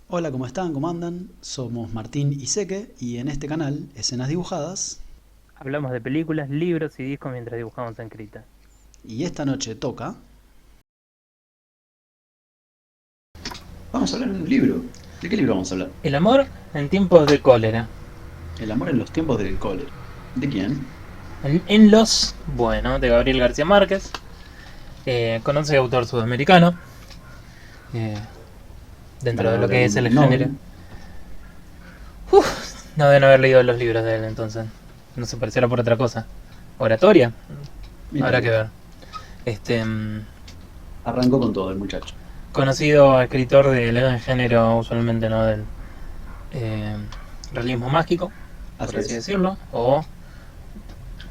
Hola, ¿cómo están? ¿Cómo andan? Somos Martín y Seque y en este canal, Escenas Dibujadas, Hablamos de películas, libros y discos mientras dibujamos en Krita. y esta noche toca... Vamos a hablar de un libro. ¿De qué libro vamos a hablar? El amor en tiempos de cólera. El amor en los tiempos del cólera. ¿De quién? Bueno, de Gabriel García Márquez, conocido autor sudamericano, eh, dentro de lo Ganador de que es algún el premio género. Nobel. No deben haber leído los libros de él entonces. No se pareciera por otra cosa. Oratoria, Mira habrá que vos. ver. Este, mm, Arrancó con todo el muchacho. Conocido escritor del género, usualmente no del eh, realismo mágico, por Así así es. decirlo, o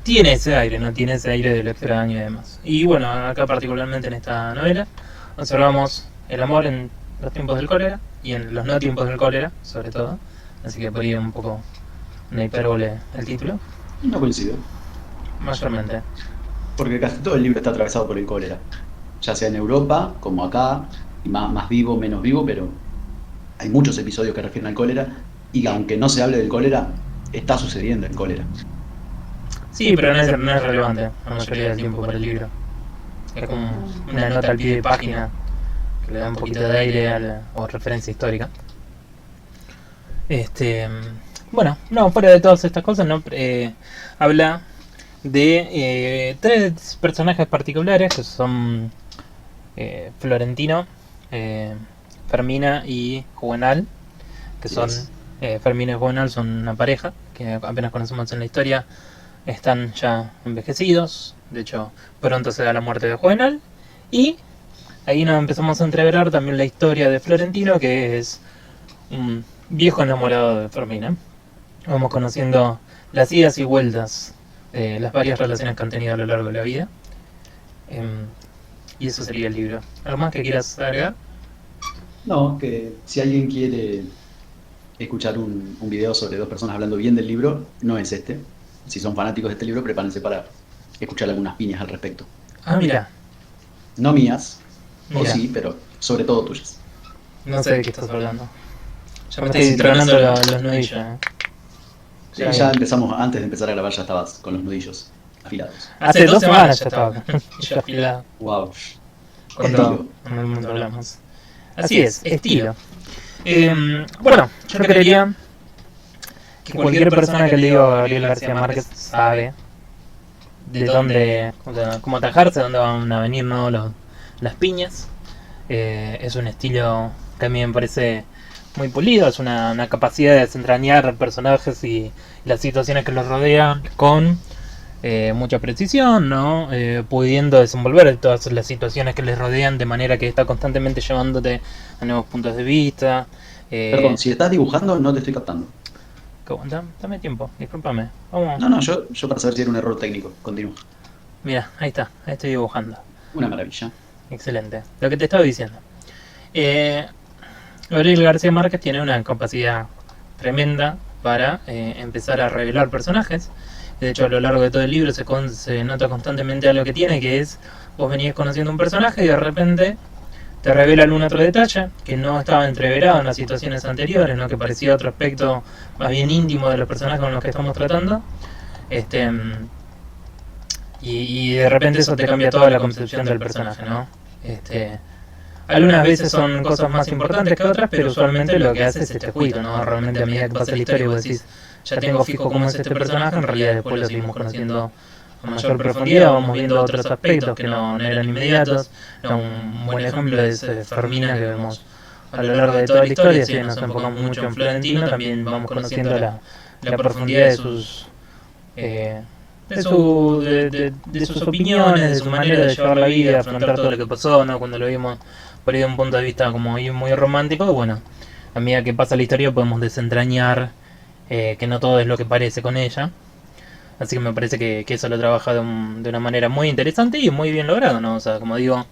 tiene ese aire, no tiene ese aire de lo extraño y demás. Y bueno, acá particularmente en esta novela observamos el amor en los tiempos del cólera y en los no tiempos del cólera, sobre todo. Así que por ahí un poco una hipérbole el título, No coincido, mayormente. porque casi todo el libro está atravesado por el cólera. Ya sea en Europa, como acá, y más vivo, menos vivo, pero hay muchos episodios que refieren al cólera, y aunque no se hable del cólera, está sucediendo el cólera. Sí, pero no es relevante la mayoría del tiempo para el libro. Es como una nota al pie de página que le da un poquito de aire o referencia histórica. Este, bueno, no, fuera de todas estas cosas, no habla de tres personajes particulares que son Florentino, eh, Fermina y Juvenal, que Así son es. Fermina y Juvenal son una pareja que apenas conocemos en la historia, están ya envejecidos, de hecho pronto se da la muerte de Juvenal y ahí nos empezamos a entreverar también la historia de Florentino, que es un viejo enamorado de Fermina. Vamos conociendo las idas y vueltas de las varias relaciones que han tenido a lo largo de la vida. Em, y eso sería el libro. ¿Algo más que quieras agregar? No, que si alguien quiere escuchar un video sobre dos personas hablando bien del libro, no es este. Si son fanáticos de este libro, prepárense para escuchar algunas piñas al respecto. Ah, mira, No mías, o mira, sí, pero sobre todo tuyas. no sé de qué estás hablando. Ya me Estás estoy sintonizando. tronando los nudillos. Sí, ya empezamos, antes de empezar a grabar ya estabas con los nudillos afilados. Hace 2 semanas ya estaba yo afilado Wow, cuando estilo. en el mundo hablamos. Así es, estilo. Bueno, yo creería que cualquier persona que lea a Gabriel García Márquez sabe de dónde, o sea, cómo atajarse, dónde van a venir, ¿no? Las piñas. Es un estilo que a mí me parece muy pulido, es una capacidad de desentrañar personajes y las situaciones que los rodean con mucha precisión, ¿no? Pudiendo desenvolver todas las situaciones que les rodean de manera que está constantemente llevándote a nuevos puntos de vista. Perdón, Eh, si estás dibujando, no te estoy captando. Dame tiempo, discúlpame. Vamos. No, no, yo para saber si era un error técnico. Continúa. Mira, ahí está, ahí estoy dibujando. Una maravilla. Excelente. Lo que te estaba diciendo. Eh, Gabriel García Márquez tiene una capacidad tremenda para empezar a revelar personajes. De hecho, a lo largo de todo el libro se nota constantemente algo que tiene, que es vos venís conociendo un personaje y de repente te revela algún otro detalle que no estaba entreverado en las situaciones anteriores, ¿no? Que parecía otro aspecto más bien íntimo de los personajes con los que estamos tratando. Este, y de repente eso te cambia toda la concepción del personaje, ¿no? Este, Algunas veces son cosas más importantes que otras, pero usualmente lo que hace es este juego, ¿no? Realmente a medida que pasa la historia vos decís, ya tengo fijo cómo es este personaje, en realidad después lo seguimos conociendo a mayor profundidad, vamos viendo otros aspectos que no eran inmediatos. Un buen ejemplo es Fermina, que vemos a lo largo de toda la historia, si nos enfocamos mucho en Florentino, también vamos conociendo la profundidad de sus... eh, de sus opiniones, de su manera de llevar la vida, afrontar todo lo que pasó, ¿no? Cuando lo vimos por ahí de un punto de vista como muy romántico, bueno, a medida que pasa la historia podemos desentrañar que no todo es lo que parece con ella. Así que me parece que eso lo trabaja de una manera muy interesante y muy bien logrado, ¿no? O sea, como digo,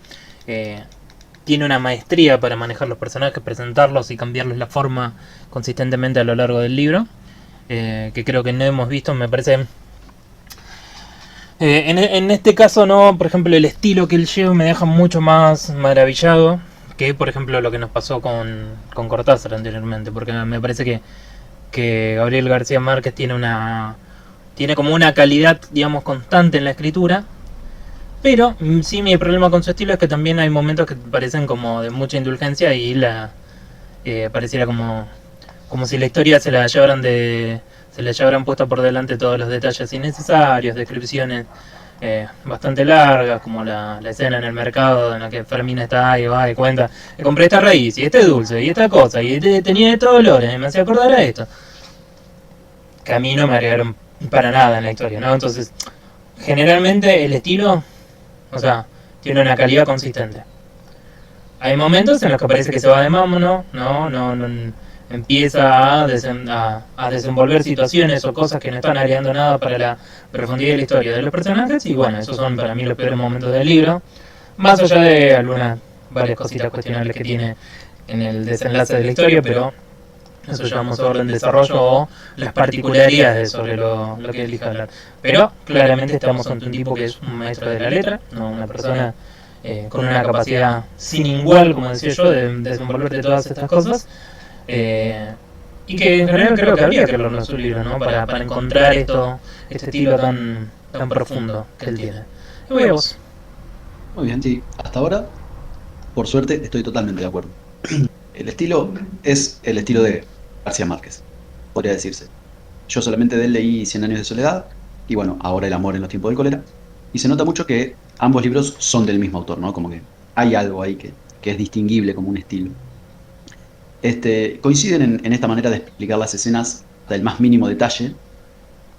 eh, tiene una maestría para manejar los personajes, presentarlos y cambiarles la forma consistentemente a lo largo del libro, que creo que no hemos visto, me parece. En este caso no, por ejemplo, el estilo que él lleva me deja mucho más maravillado que por ejemplo lo que nos pasó con Cortázar anteriormente, porque me parece que Gabriel García Márquez tiene como una calidad, digamos, constante en la escritura, pero sí mi problema con su estilo es que también hay momentos que parecen como de mucha indulgencia y pareciera como si la historia se le llevaran puesto por delante todos los detalles innecesarios, descripciones bastante largas, como la escena en el mercado en la que Fermín está ahí, va y cuenta, compré esta raíz, y este dulce, y esta cosa, y tenía estos olores, y me hacía acordar a esto. Que a mí no me agregaron para nada en la historia, ¿no? Entonces, generalmente el estilo, o sea, tiene una calidad consistente. Hay momentos en los que parece que se va de mambo, no empieza a desenvolver situaciones o cosas que no están agregando nada para la profundidad de la historia de los personajes, y bueno, esos son para mí los peores momentos del libro, más allá de varias cositas cuestionables que tiene en el desenlace de la historia, pero eso llamamos orden de desarrollo o las particularidades sobre lo que elija hablar. Pero claramente estamos ante un tipo que es un maestro de la letra, no una persona con una capacidad sin igual, como decía yo, de desenvolverte todas estas cosas. Y que en general creo que habría que leerlo en su libro, ¿no? Para encontrar este estilo tan profundo que él tiene. Y voy a vos. Muy bien, sí. Hasta ahora, por suerte, estoy totalmente de acuerdo. El estilo es el estilo de García Márquez, podría decirse. Yo solamente de él leí Cien años de soledad y bueno, ahora El amor en los tiempos del cólera. Y se nota mucho que ambos libros son del mismo autor, ¿no? Como que hay algo ahí que es distinguible como un estilo. Coinciden en esta manera de explicar las escenas del más mínimo detalle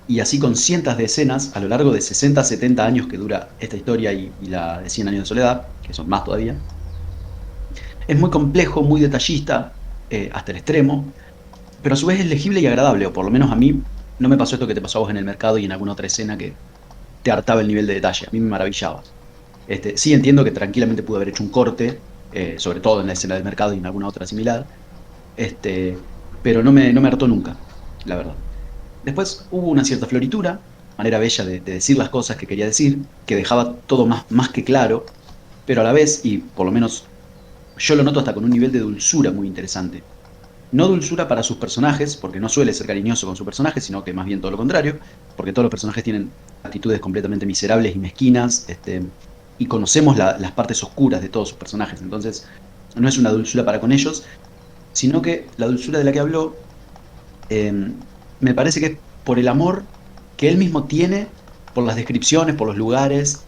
y así con cientos de escenas a lo largo de 60, 70 años que dura esta historia y la de Cien años de soledad, que son más todavía. Es muy complejo, muy detallista, hasta el extremo, pero a su vez es legible y agradable, o por lo menos a mí no me pasó esto que te pasó a vos en el mercado y en alguna otra escena que te hartaba el nivel de detalle, a mí me maravillaba. Sí entiendo que tranquilamente pude haber hecho un corte, sobre todo en la escena del mercado y en alguna otra similar, pero no me hartó nunca, la verdad. Después hubo una cierta floritura, manera bella de decir las cosas que quería decir, que dejaba todo más que claro, pero a la vez, y por lo menos yo lo noto hasta con un nivel de dulzura muy interesante. No dulzura para sus personajes, porque no suele ser cariñoso con su personaje, sino que más bien todo lo contrario, porque todos los personajes tienen actitudes completamente miserables y mezquinas, y conocemos las partes oscuras de todos sus personajes, entonces no es una dulzura para con ellos, sino que la dulzura de la que habló eh, me parece que es por el amor que él mismo tiene, por las descripciones, por los lugares,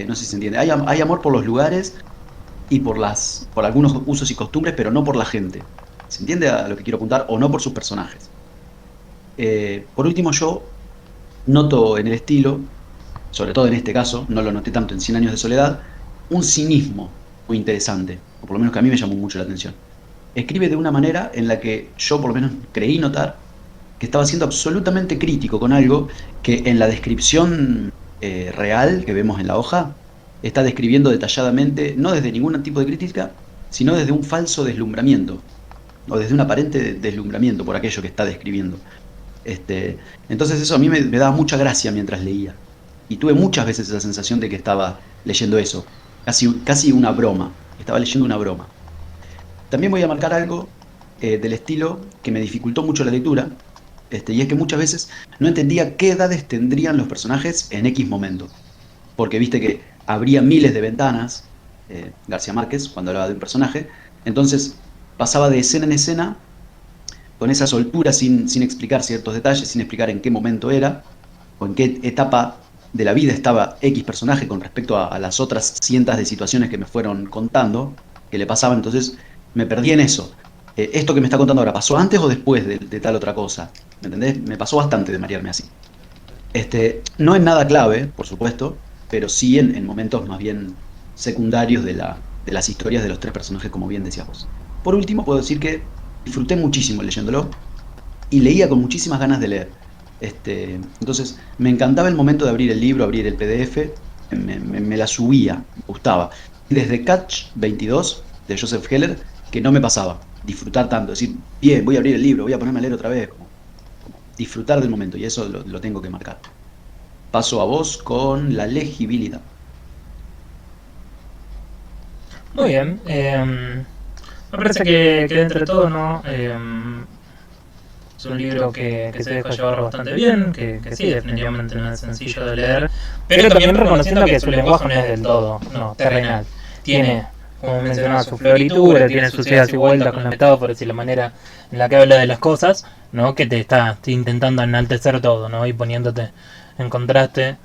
no sé si se entiende, hay amor por los lugares y por algunos usos y costumbres, pero no por la gente. ¿Se entiende a lo que quiero apuntar? O no por sus personajes. Por último, yo noto en el estilo, sobre todo en este caso, no lo noté tanto en Cien años de soledad, un cinismo muy interesante, o por lo menos que a mí me llamó mucho la atención. Escribe de una manera en la que yo por lo menos creí notar que estaba siendo absolutamente crítico con algo que en la descripción real que vemos en la hoja está describiendo detalladamente, no desde ningún tipo de crítica, sino desde un falso deslumbramiento o desde un aparente deslumbramiento por aquello que está describiendo. Entonces eso a mí me daba mucha gracia mientras leía. Y tuve muchas veces esa sensación de que estaba leyendo eso, casi una broma, estaba leyendo una broma. También voy a marcar algo del estilo que me dificultó mucho la lectura, y es que muchas veces no entendía qué edades tendrían los personajes en X momento. Porque viste que habría miles de ventanas, García Márquez, cuando hablaba de un personaje, entonces pasaba de escena en escena con esa soltura sin explicar ciertos detalles, sin explicar en qué momento era, o en qué etapa de la vida estaba X personaje con respecto a las otras cientos de situaciones que me fueron contando, que le pasaban, entonces me perdí en eso. Esto que me está contando ahora, ¿pasó antes o después de tal otra cosa? ¿Me entendés? Me pasó bastante de marearme así. No es nada clave, por supuesto, pero sí en momentos más bien secundarios de las historias de los tres personajes, como bien decías vos. Por último, puedo decir que disfruté muchísimo leyéndolo y leía con muchísimas ganas de leer. Entonces, me encantaba el momento de abrir el libro, abrir el PDF, me la subía, me gustaba. Desde Catch 22 de Joseph Heller, que no me pasaba disfrutar tanto, decir, bien, voy a abrir el libro, voy a ponerme a leer otra vez, como disfrutar del momento, y eso lo tengo que marcar. Paso a vos con la legibilidad. Muy bien. Me parece que entre todo, ¿no? Es un libro que se deja llevar bastante bien, que sí, definitivamente no es sencillo de leer, pero también reconociendo que su lenguaje no es del todo, no, terrenal. Tiene, como mencionaba, su floritura, tiene sus idas y vueltas con las metáforas y la manera en la que habla de las cosas, ¿no? Que te está intentando enaltecer todo, ¿no? Y poniéndote en contraste.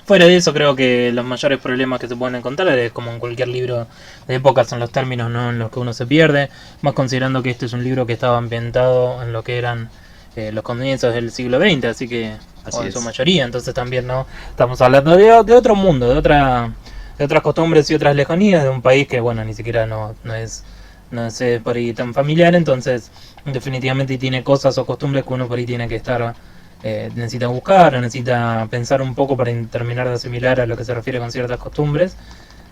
Fuera de eso, creo que los mayores problemas que se pueden encontrar es como en cualquier libro de época son los términos, ¿no? En los que uno se pierde, más considerando que este es un libro que estaba ambientado en lo que eran los comienzos del siglo XX, así que, o Así en su es. mayoría, entonces también no estamos hablando de otro mundo, de otras costumbres y otras lejanías, de un país que, bueno, ni siquiera no es por ahí tan familiar, entonces definitivamente tiene cosas o costumbres que uno por ahí tiene que estar necesita buscar, necesita pensar un poco para terminar de asimilar a lo que se refiere con ciertas costumbres.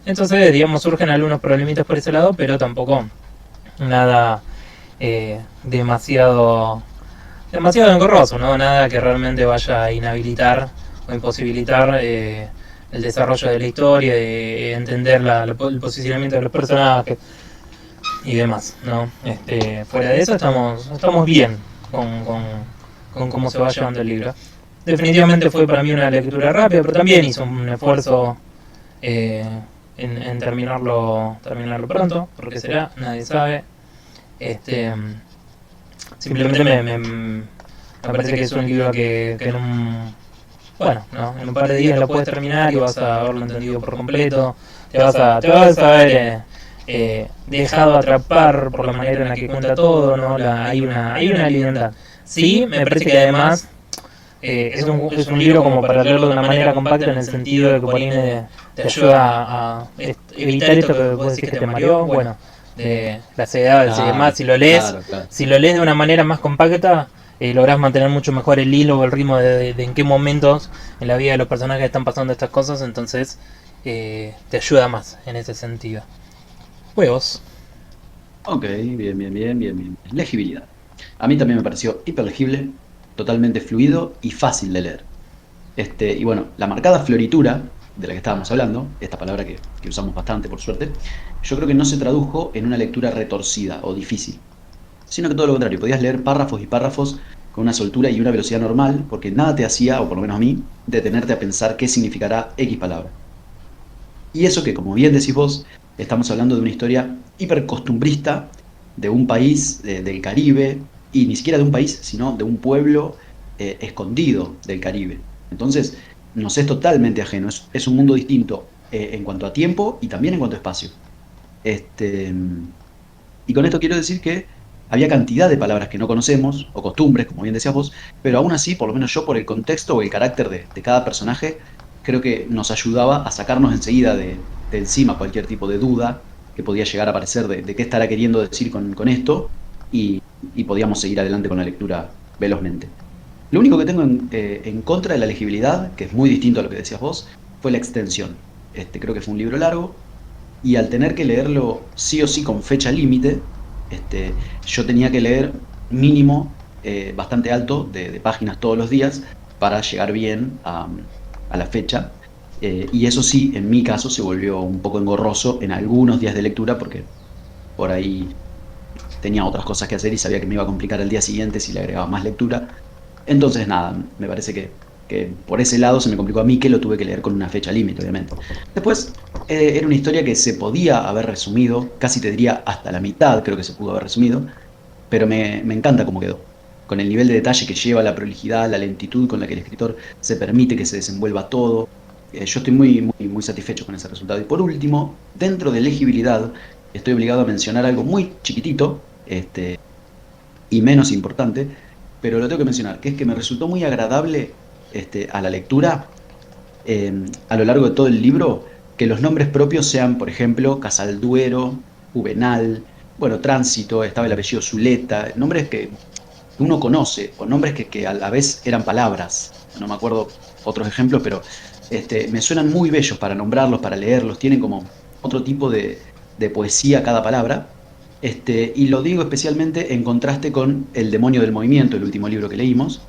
Entonces, digamos, surgen algunos problemitas por ese lado, pero tampoco nada demasiado engorroso, ¿no? Nada que realmente vaya a inhabilitar o imposibilitar el desarrollo de la historia, de entender el posicionamiento de los personajes y demás, ¿no? Fuera de eso estamos bien con cómo se va llevando el libro. Definitivamente fue para mí una lectura rápida, pero también hizo un esfuerzo eh, en terminarlo pronto, porque será, nadie sabe. Este, simplemente me parece que es un libro que en bueno, ¿no? En un par de días lo puedes terminar y vas a haberlo entendido por completo. Te vas a ver dejado atrapar por la manera en la que cuenta todo, ¿no? Hay una linealidad. Sí, me parece que además es un libro como para leerlo de una manera compacta en el sentido de que por ahí te ayuda a evitar esto que vos decís que te mareó, bueno, de las edades y demás. Claro, claro, claro. Si lo lees de una manera más compacta, lográs mantener mucho mejor el hilo o el ritmo de en qué momentos en la vida de los personajes están pasando estas cosas, entonces te ayuda más en ese sentido. Huevos. Ok, bien, bien, bien, bien, bien. Legibilidad. A mí también me pareció hiperlegible, totalmente fluido y fácil de leer. Y bueno, la marcada floritura, de la que estábamos hablando, esta palabra que usamos bastante por suerte, yo creo que no se tradujo en una lectura retorcida o difícil, sino que todo lo contrario, podías leer párrafos y párrafos con una soltura y una velocidad normal, porque nada te hacía, o por lo menos a mí, detenerte a pensar qué significará X palabra. Y eso que, como bien decís vos, estamos hablando de una historia hipercostumbrista de un país del Caribe, y ni siquiera de un país, sino de un pueblo escondido del Caribe. Entonces, nos es totalmente ajeno, es un mundo distinto en cuanto a tiempo y también en cuanto a espacio. Este, y con esto quiero decir que había cantidad de palabras que no conocemos, o costumbres, como bien decías vos, pero aún así, por lo menos yo, por el contexto o el carácter de cada personaje, creo que nos ayudaba a sacarnos enseguida de encima cualquier tipo de duda que podía llegar a aparecer de qué estará queriendo decir con esto, y podíamos seguir adelante con la lectura velozmente. Lo único que tengo en contra de la legibilidad, que es muy distinto a lo que decías vos, fue la extensión. Creo que fue un libro largo, y al tener que leerlo sí o sí con fecha límite, yo tenía que leer mínimo bastante alto de páginas todos los días para llegar bien a la fecha. Y eso sí, en mi caso se volvió un poco engorroso en algunos días de lectura porque por ahí tenía otras cosas que hacer y sabía que me iba a complicar el día siguiente si le agregaba más lectura. Entonces, nada, me parece que por ese lado se me complicó a mí, que lo tuve que leer con una fecha límite, obviamente. Después, era una historia que se podía haber resumido, casi te diría hasta la mitad, creo que se pudo haber resumido, pero me encanta cómo quedó. Con el nivel de detalle que lleva, la prolijidad, la lentitud con la que el escritor se permite que se desenvuelva todo. Yo estoy muy, muy, muy satisfecho con ese resultado. Y por último, dentro de legibilidad, estoy obligado a mencionar algo muy chiquitito, y menos importante, pero lo tengo que mencionar, que es que me resultó muy agradable a la lectura a lo largo de todo el libro, que los nombres propios sean, por ejemplo, Casalduero, Juvenal, bueno, Tránsito, estaba el apellido Zuleta, nombres que uno conoce, o nombres que a la vez eran palabras. No me acuerdo otros ejemplos, pero me suenan muy bellos para nombrarlos, para leerlos, tienen como otro tipo de poesía cada palabra. Y lo digo especialmente en contraste con El demonio del movimiento, el último libro que leímos,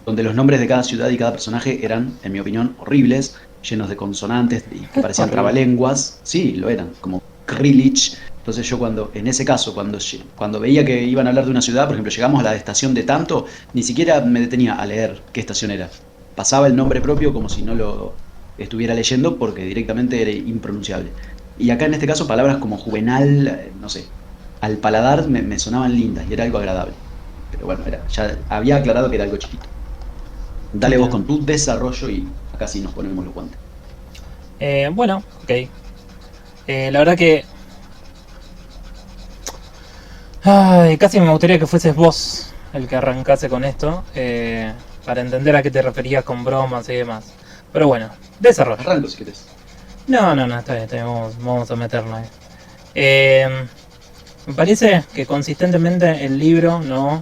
donde los nombres de cada ciudad y cada personaje eran, en mi opinión, horribles, llenos de consonantes y que parecían Horrible. trabalenguas. Sí, lo eran, como Krilich. Entonces yo en ese caso, cuando veía que iban a hablar de una ciudad, por ejemplo, llegamos a la estación de tanto, ni siquiera me detenía a leer qué estación era. Pasaba el nombre propio como si no lo estuviera leyendo porque directamente era impronunciable. Y acá en este caso palabras como juvenal, no sé, al paladar me sonaban lindas y era algo agradable. Pero bueno, ya había aclarado que era algo chiquito. Dale vos Entiendo. con tu desarrollo y acá sí nos ponemos los guantes. Bueno, ok. La verdad que... Ay, casi me gustaría que fueses vos el que arrancase con esto, para entender a qué te referías con bromas y demás. Pero bueno, desarrollo. Arranco si querés. No, está bien, vamos a meterlo ahí. Eh, Me parece que consistentemente el libro no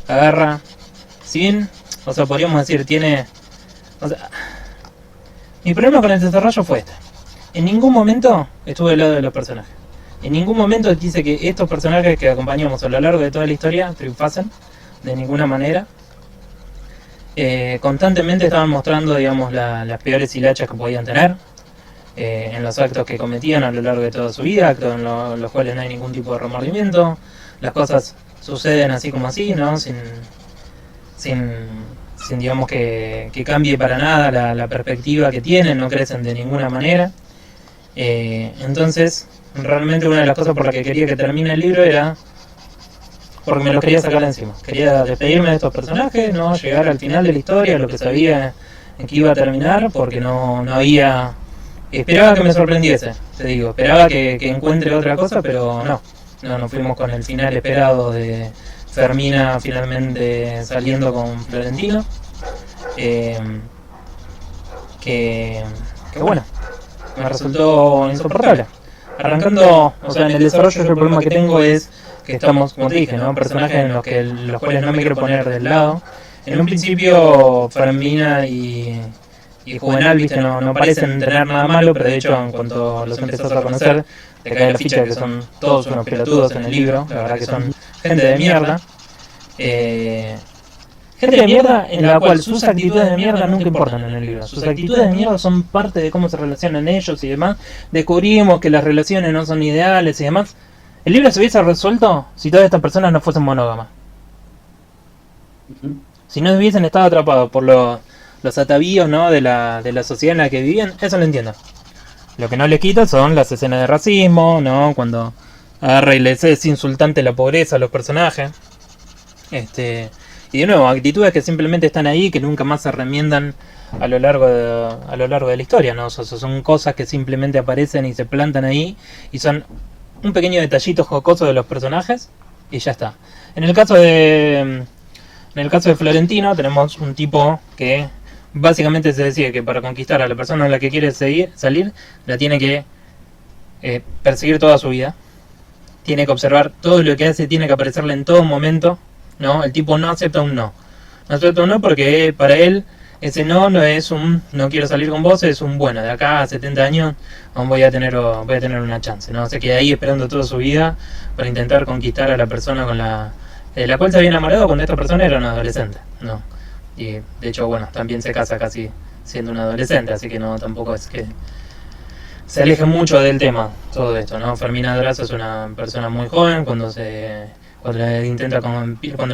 agarra, si bien, o sea, podríamos decir, tiene... O sea, mi problema con el desarrollo fue este. En ningún momento estuve al lado de los personajes. En ningún momento quise que estos personajes que acompañamos a lo largo de toda la historia triunfasen de ninguna manera. Constantemente estaban mostrando, digamos, las peores hilachas que podían tener en los actos que cometían a lo largo de toda su vida, actos en los cuales no hay ningún tipo de remordimiento. Las cosas suceden así como así, ¿no? Sin, sin digamos, que cambie para nada la perspectiva que tienen, no crecen de ninguna manera. Entonces, realmente una de las cosas por las que quería que termine el libro era porque me lo quería sacar encima. Quería despedirme de estos personajes, no llegar al final de la historia, lo que sabía en que iba a terminar, porque no había... Esperaba que me sorprendiese, te digo, esperaba que encuentre otra cosa, pero no fuimos con el final esperado de Fermina finalmente saliendo con Florentino. Eh, que bueno, me resultó insoportable. Arrancando, o sea, en el desarrollo yo el problema que tengo es que estamos, como te dije, ¿no? Personajes en los cuales no me quiero poner del lado. En un principio, Fermina y Juvenal, viste, no parecen tener nada malo, pero de hecho, en cuanto los empezás a conocer, te cae la ficha que son todos unos pelotudos en el libro, la verdad que son gente de mierda. Gente de mierda en la cual sus actitudes de mierda nunca importan en el libro. Sus actitudes de mierda son parte de cómo se relacionan ellos y demás. Descubrimos que las relaciones no son ideales y demás. El libro se hubiese resuelto si todas estas personas no fuesen monógamas. Si no hubiesen estado atrapados por los atavíos, ¿no? de la sociedad en la que vivían, eso lo entiendo. Lo que no le quita son las escenas de racismo, ¿no? Cuando agarra y les es insultante la pobreza a los personajes. Y de nuevo, actitudes que simplemente están ahí, que nunca más se remiendan a lo largo de la historia, ¿no? Son cosas que simplemente aparecen y se plantan ahí, y son un pequeño detallito jocoso de los personajes, y ya está. En el caso de Florentino, tenemos un tipo que básicamente se decide que para conquistar a la persona a la que quiere salir, la tiene que perseguir toda su vida. Tiene que observar todo lo que hace, tiene que aparecerle en todo momento. ¿No? El tipo no acepta un no. No acepta un no porque para él ese no es un no quiero salir con vos, es un bueno, de acá a 70 años aún voy a tener una chance, ¿no? Se queda ahí esperando toda su vida para intentar conquistar a la persona con la cual se había enamorado cuando esta persona era una adolescente, ¿no? Y de hecho, bueno, también se casa casi siendo un adolescente, así que no, tampoco es que se aleje mucho del tema todo esto, ¿no? Fermina Drazo es una persona muy joven cuando le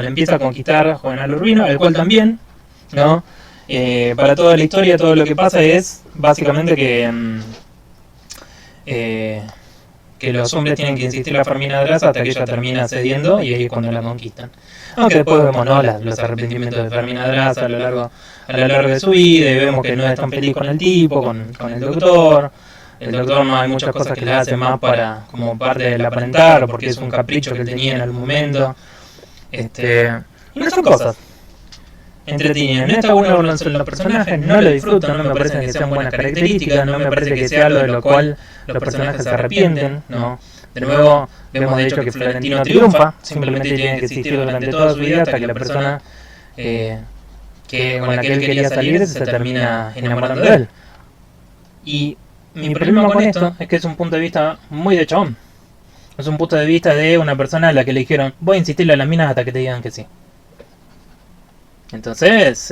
empieza a conquistar a Juvenal Urbino, el cual también, ¿no? Para toda la historia, todo lo que pasa es básicamente que los hombres tienen que insistir a Fermina Draza hasta que ella termina cediendo, y ahí es cuando la conquistan. Aunque después vemos, ¿no? los arrepentimientos de Fermina Draza a lo largo de su vida, y vemos que no es tan feliz con el tipo, con el doctor. El doctor no hay muchas cosas que le hace más como parte del aparentar, o porque es un capricho que él tenía en algún momento. Y no son cosas entretenidas. No está bueno los personajes, no lo disfruto, no me parece que sean buenas características, no me parece que sea algo de lo cual los personajes se arrepienten, ¿no? De nuevo, vemos de hecho que Florentino triunfa, simplemente tiene que existir durante toda su vida hasta que la persona con la que él quería salir se termina enamorando de él. Y mi problema con esto es que es un punto de vista muy de chabón. Es un punto de vista de una persona a la que le dijeron, voy a insistirle a las minas hasta que te digan que sí. Entonces,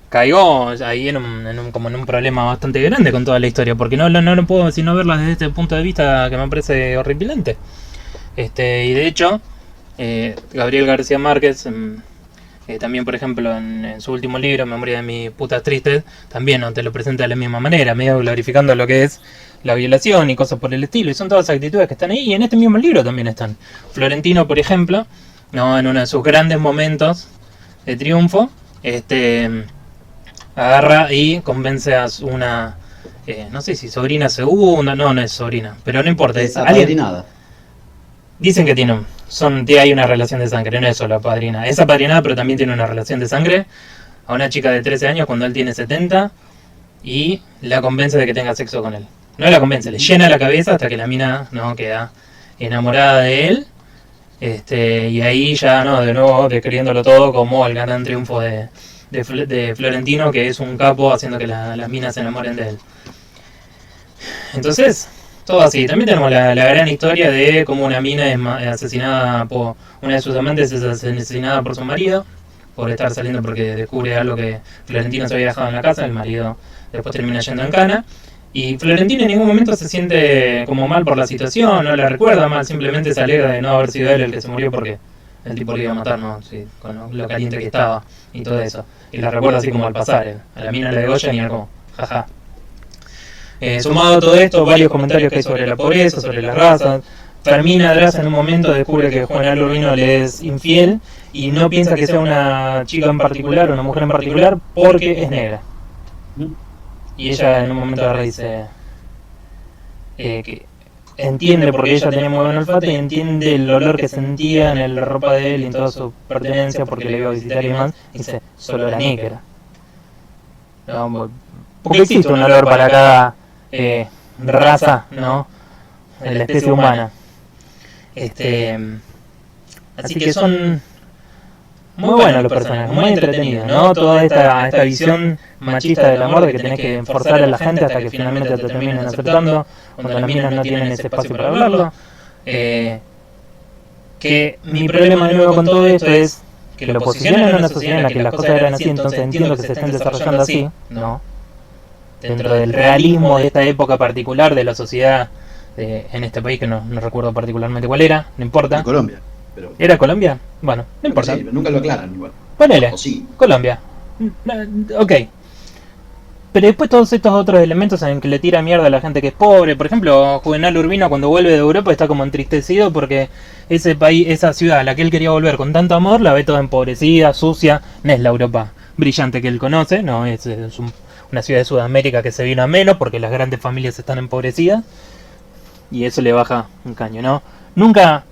caigo ahí como en un problema bastante grande con toda la historia, porque no puedo sino verla desde este punto de vista que me parece horripilante. Y de hecho, Gabriel García Márquez, también por ejemplo en su último libro, Memoria de mis putas tristes, también no te lo presenta de la misma manera, medio glorificando lo que es la violación y cosas por el estilo, y son todas actitudes que están ahí, y en este mismo libro también están. Florentino, por ejemplo, no, en uno de sus grandes momentos de triunfo, agarra y convence a una, no sé si sobrina segunda, no es sobrina, pero no importa, es apadrinada. Dicen que hay una relación de sangre, no es solo apadrinada, es apadrinada pero también tiene una relación de sangre a una chica de 13 años cuando él tiene 70 y la convence de que tenga sexo con él. No la convence, le llena la cabeza hasta que la mina no queda enamorada de él. Y ahí ya no, de nuevo describiéndolo todo como el gran triunfo de Florentino, que es un capo haciendo que las minas se enamoren de él. Entonces, todo así. También tenemos la gran historia de cómo una mina es asesinada por una de sus amantes, es asesinada por su marido por estar saliendo porque descubre algo que Florentino se había dejado en la casa. El marido después termina yendo en cana. Y Florentino en ningún momento se siente como mal por la situación, no la recuerda mal, simplemente se alegra de no haber sido él el que se murió porque el tipo le iba a matar, ¿no? Sí, con lo caliente que estaba y todo eso. Y la recuerda así como al pasar, a la mina le degollan y algo, jaja. Sumado a todo esto, varios comentarios que hay sobre la pobreza, sobre las razas. Fermina Draza en un momento descubre que Juvenal Urbino le es infiel y no piensa que sea una chica en particular o una mujer en particular porque es negra. Y ella en un momento agarra y dice que entiende porque ella tenía muy buen olfato y entiende el olor que sentía en la ropa de él y en toda su pertenencia porque le iba a visitar y demás. Y dice, solo la negra. No, porque existe un olor para cada raza, ¿no? De la especie humana. Así que son muy buenos los personajes, muy entretenidos, ¿no? Toda esta visión machista del amor de que tenés que forzar a la gente hasta que finalmente te terminen aceptando, cuando las minas no tienen ese espacio para hablarlo. Que mi problema de nuevo con todo esto es que lo posicionan en una sociedad en la que las cosas eran así, entonces entiendo que se estén desarrollando así, ¿no? Dentro del realismo de esta época particular de la sociedad en este país, que no recuerdo particularmente cuál era, no importa. En Colombia. Pero... ¿Era Colombia? Bueno, no importa. Sí, nunca lo aclaran igual. Ponele, sí. Colombia. Ok. Pero después todos estos otros elementos en que le tira mierda a la gente que es pobre. Por ejemplo, Juvenal Urbino cuando vuelve de Europa está como entristecido porque ese país, esa ciudad a la que él quería volver con tanto amor, la ve toda empobrecida, sucia. No es la Europa brillante que él conoce, no, es una ciudad de Sudamérica que se vino a menos porque las grandes familias están empobrecidas. Y eso le baja un caño, ¿no? Nunca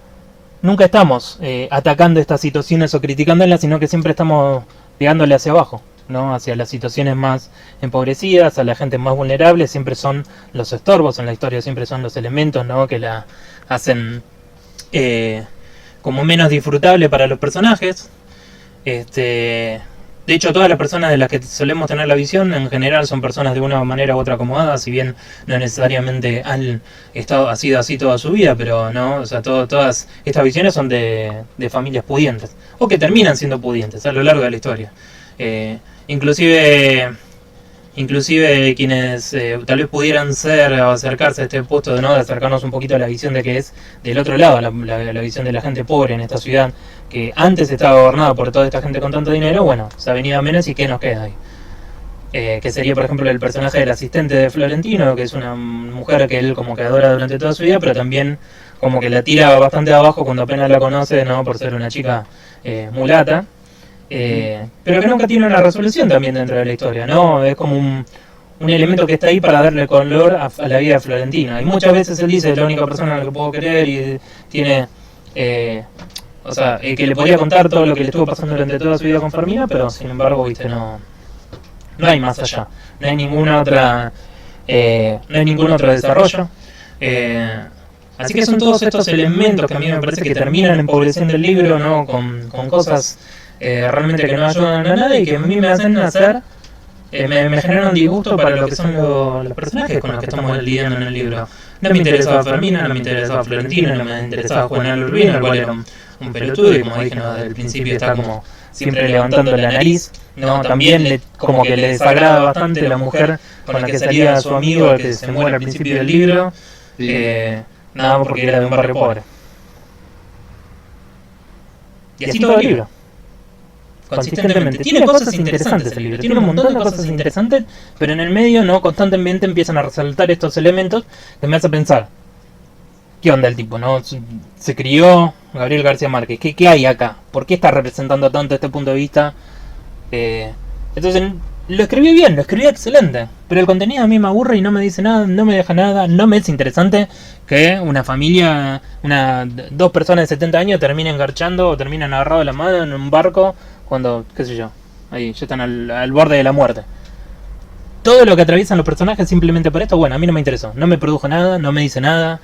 estamos atacando estas situaciones o criticándolas, sino que siempre estamos pegándole hacia abajo, ¿no? Hacia las situaciones más empobrecidas, a la gente más vulnerable. Siempre son los estorbos en la historia, siempre son los elementos, ¿no? Que la hacen como menos disfrutable para los personajes. De hecho, todas las personas de las que solemos tener la visión, en general son personas de una manera u otra acomodadas, si bien no necesariamente ha sido así toda su vida, pero no, o sea, todas estas visiones son de familias pudientes, o que terminan siendo pudientes a lo largo de la historia. Inclusive quienes tal vez pudieran ser o acercarse a este puesto de acercarnos un poquito a la visión de que es del otro lado, la visión de la gente pobre en esta ciudad, que antes estaba gobernada por toda esta gente con tanto dinero. Bueno, se ha venido a menos y ¿qué nos queda ahí? Que sería por ejemplo el personaje del asistente de Florentino, que es una mujer que él como que adora durante toda su vida, pero también como que la tira bastante abajo cuando apenas la conoce, ¿no? Por ser una chica mulata. Pero que nunca tiene una resolución también dentro de la historia, ¿no? Es como un elemento que está ahí para darle color a la vida de Florentino. Y muchas veces él dice, es la única persona a la que puedo querer y tiene... que le podía contar todo lo que le estuvo pasando durante toda su vida con Fermina, pero sin embargo, viste, no hay más allá. No hay ninguna otra... no hay ningún otro desarrollo. Así que son todos estos elementos que a mí me parece que terminan empobreciendo el libro, ¿no? Con cosas... realmente que no ayudan a nada y que a mí me hacen hacer me generan un disgusto para lo que son los personajes con los que estamos lidiando en el libro. No me interesaba Fermina, no me interesaba Florentino, no me interesaba Juvenal Urbino, el cual era un pelotudo y como dije, ¿no? Desde el principio está como siempre levantando la nariz, ¿no? También como que le desagrada bastante la mujer con la que salía su amigo, el que se muere al principio del libro, Sí. nada más porque era de un barrio pobre. Y así todo el libro. Consistentemente. Tiene cosas interesantes el libro, tiene un montón de cosas interesantes, pero en el medio no constantemente empiezan a resaltar estos elementos que me hacen pensar, ¿qué onda el tipo? ¿No? Se crió Gabriel García Márquez, ¿qué hay acá? ¿Por qué está representando tanto este punto de vista? Entonces, lo escribí bien, lo escribí excelente, pero el contenido a mí me aburre y no me dice nada, no me deja nada, no me es interesante que una familia, dos personas de 70 años terminen garchando o terminen agarrados de la mano en un barco cuando, qué sé yo, ahí ya están al borde de la muerte. Todo lo que atraviesan los personajes simplemente por esto, bueno, a mí no me interesó, no me produjo nada, no me dice nada,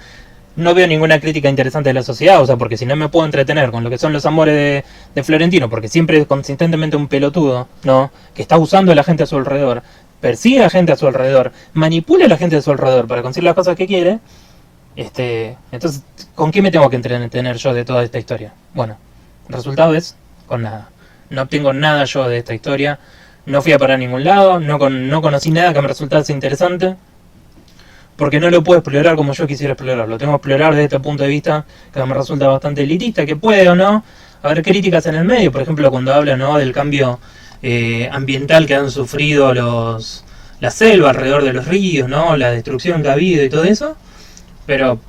no veo ninguna crítica interesante de la sociedad, o sea, porque si no me puedo entretener con lo que son los amores de Florentino, porque siempre es consistentemente un pelotudo, ¿no? Que está usando a la gente a su alrededor, persigue a la gente a su alrededor, manipula a la gente a su alrededor para conseguir las cosas que quiere, entonces, ¿con qué me tengo que entretener yo de toda esta historia? Bueno, el resultado es con nada. No obtengo nada yo de esta historia, no fui a parar a ningún lado, no conocí nada que me resultase interesante, porque no lo puedo explorar como yo quisiera explorarlo. Lo tengo que explorar desde este punto de vista que me resulta bastante elitista, que puede o no haber críticas en el medio, por ejemplo cuando habla, ¿no?, del cambio ambiental que han sufrido la selva alrededor de los ríos, ¿no?, la destrucción que ha habido y todo eso, pero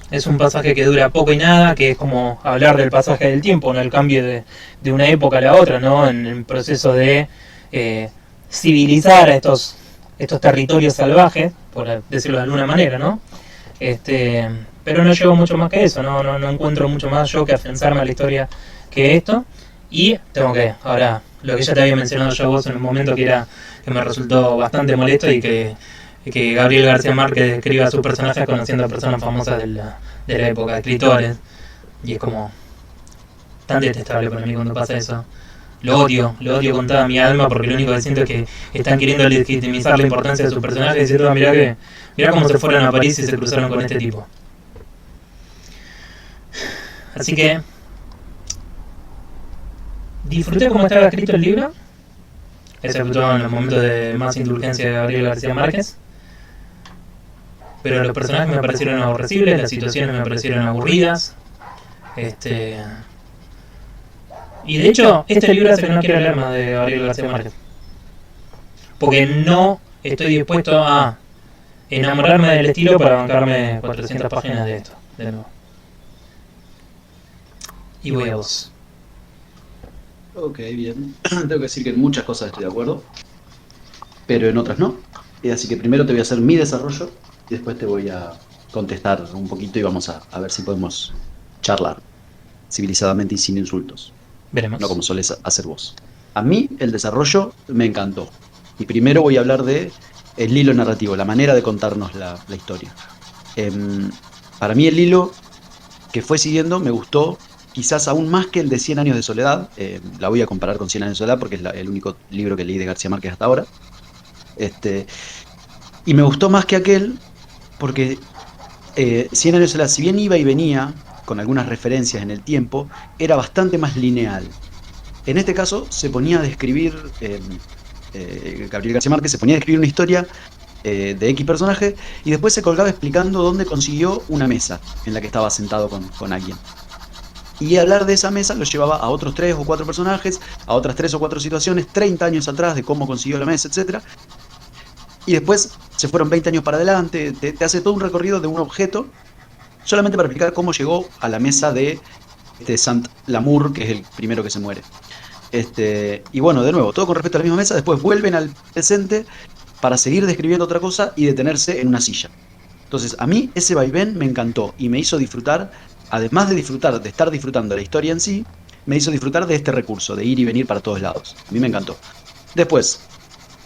es un pasaje que dura poco y nada, que es como hablar del pasaje del tiempo, ¿no?, el cambio de una época a la otra, ¿no?, en el proceso de civilizar a estos territorios salvajes, por decirlo de alguna manera, ¿no? Pero no llevo mucho más que eso, no encuentro mucho más yo que afianzarme a la historia que esto. Y tengo que, ahora, lo que ya te había mencionado yo a vos en un momento, que me resultó bastante molesto, y que Gabriel García Márquez escriba a sus personajes conociendo a personas famosas de la época, de escritores, y es como tan detestable para mí cuando pasa eso. Lo odio con toda mi alma, porque lo único que siento es que están queriendo legitimizar la importancia de sus personajes, diciendo, mirá cómo se fueron a París y se cruzaron con este tipo. Así que disfruté como estaba escrito el libro, excepto en los momentos de más indulgencia de Gabriel García Márquez, pero los personajes me parecieron aborrecibles, las situaciones me parecieron aburridas, y de hecho, este libro hace que no quiera leer más de Gabriel García Márquez, porque no estoy dispuesto a enamorarme del estilo para bancarme 400 páginas de esto, de nuevo. Y voy a vos. Ok, bien. Tengo que decir que en muchas cosas estoy de acuerdo, pero en otras no. Así que primero te voy a hacer mi desarrollo y después te voy a contestar un poquito y vamos a ver si podemos charlar civilizadamente y sin insultos. Veremos. No como solés hacer vos. A mí el desarrollo me encantó. Y primero voy a hablar de el hilo narrativo, la manera de contarnos la historia. Para mí el hilo que fue siguiendo me gustó quizás aún más que el de 100 años de soledad. La voy a comparar con 100 años de soledad porque es el único libro que leí de García Márquez hasta ahora. Y me gustó más que aquel porque 100 años de soledad, si bien iba y venía con algunas referencias en el tiempo, era bastante más lineal. En este caso se ponía a describir, Gabriel García Márquez se ponía a describir una historia de X personaje y después se colgaba explicando dónde consiguió una mesa en la que estaba sentado con alguien. Y hablar de esa mesa lo llevaba a otros 3 o 4 personajes, a otras 3 o 4 situaciones, 30 años atrás de cómo consiguió la mesa, etc. Y después se fueron 20 años para adelante, te hace todo un recorrido de un objeto solamente para explicar cómo llegó a la mesa de Saint-Lamour, que es el primero que se muere. Y bueno, de nuevo, todo con respecto a la misma mesa, después vuelven al presente para seguir describiendo otra cosa y detenerse en una silla. Entonces, a mí ese vaivén me encantó y me hizo disfrutar, además de estar disfrutando la historia en sí, me hizo disfrutar de este recurso, de ir y venir para todos lados. A mí me encantó. Después,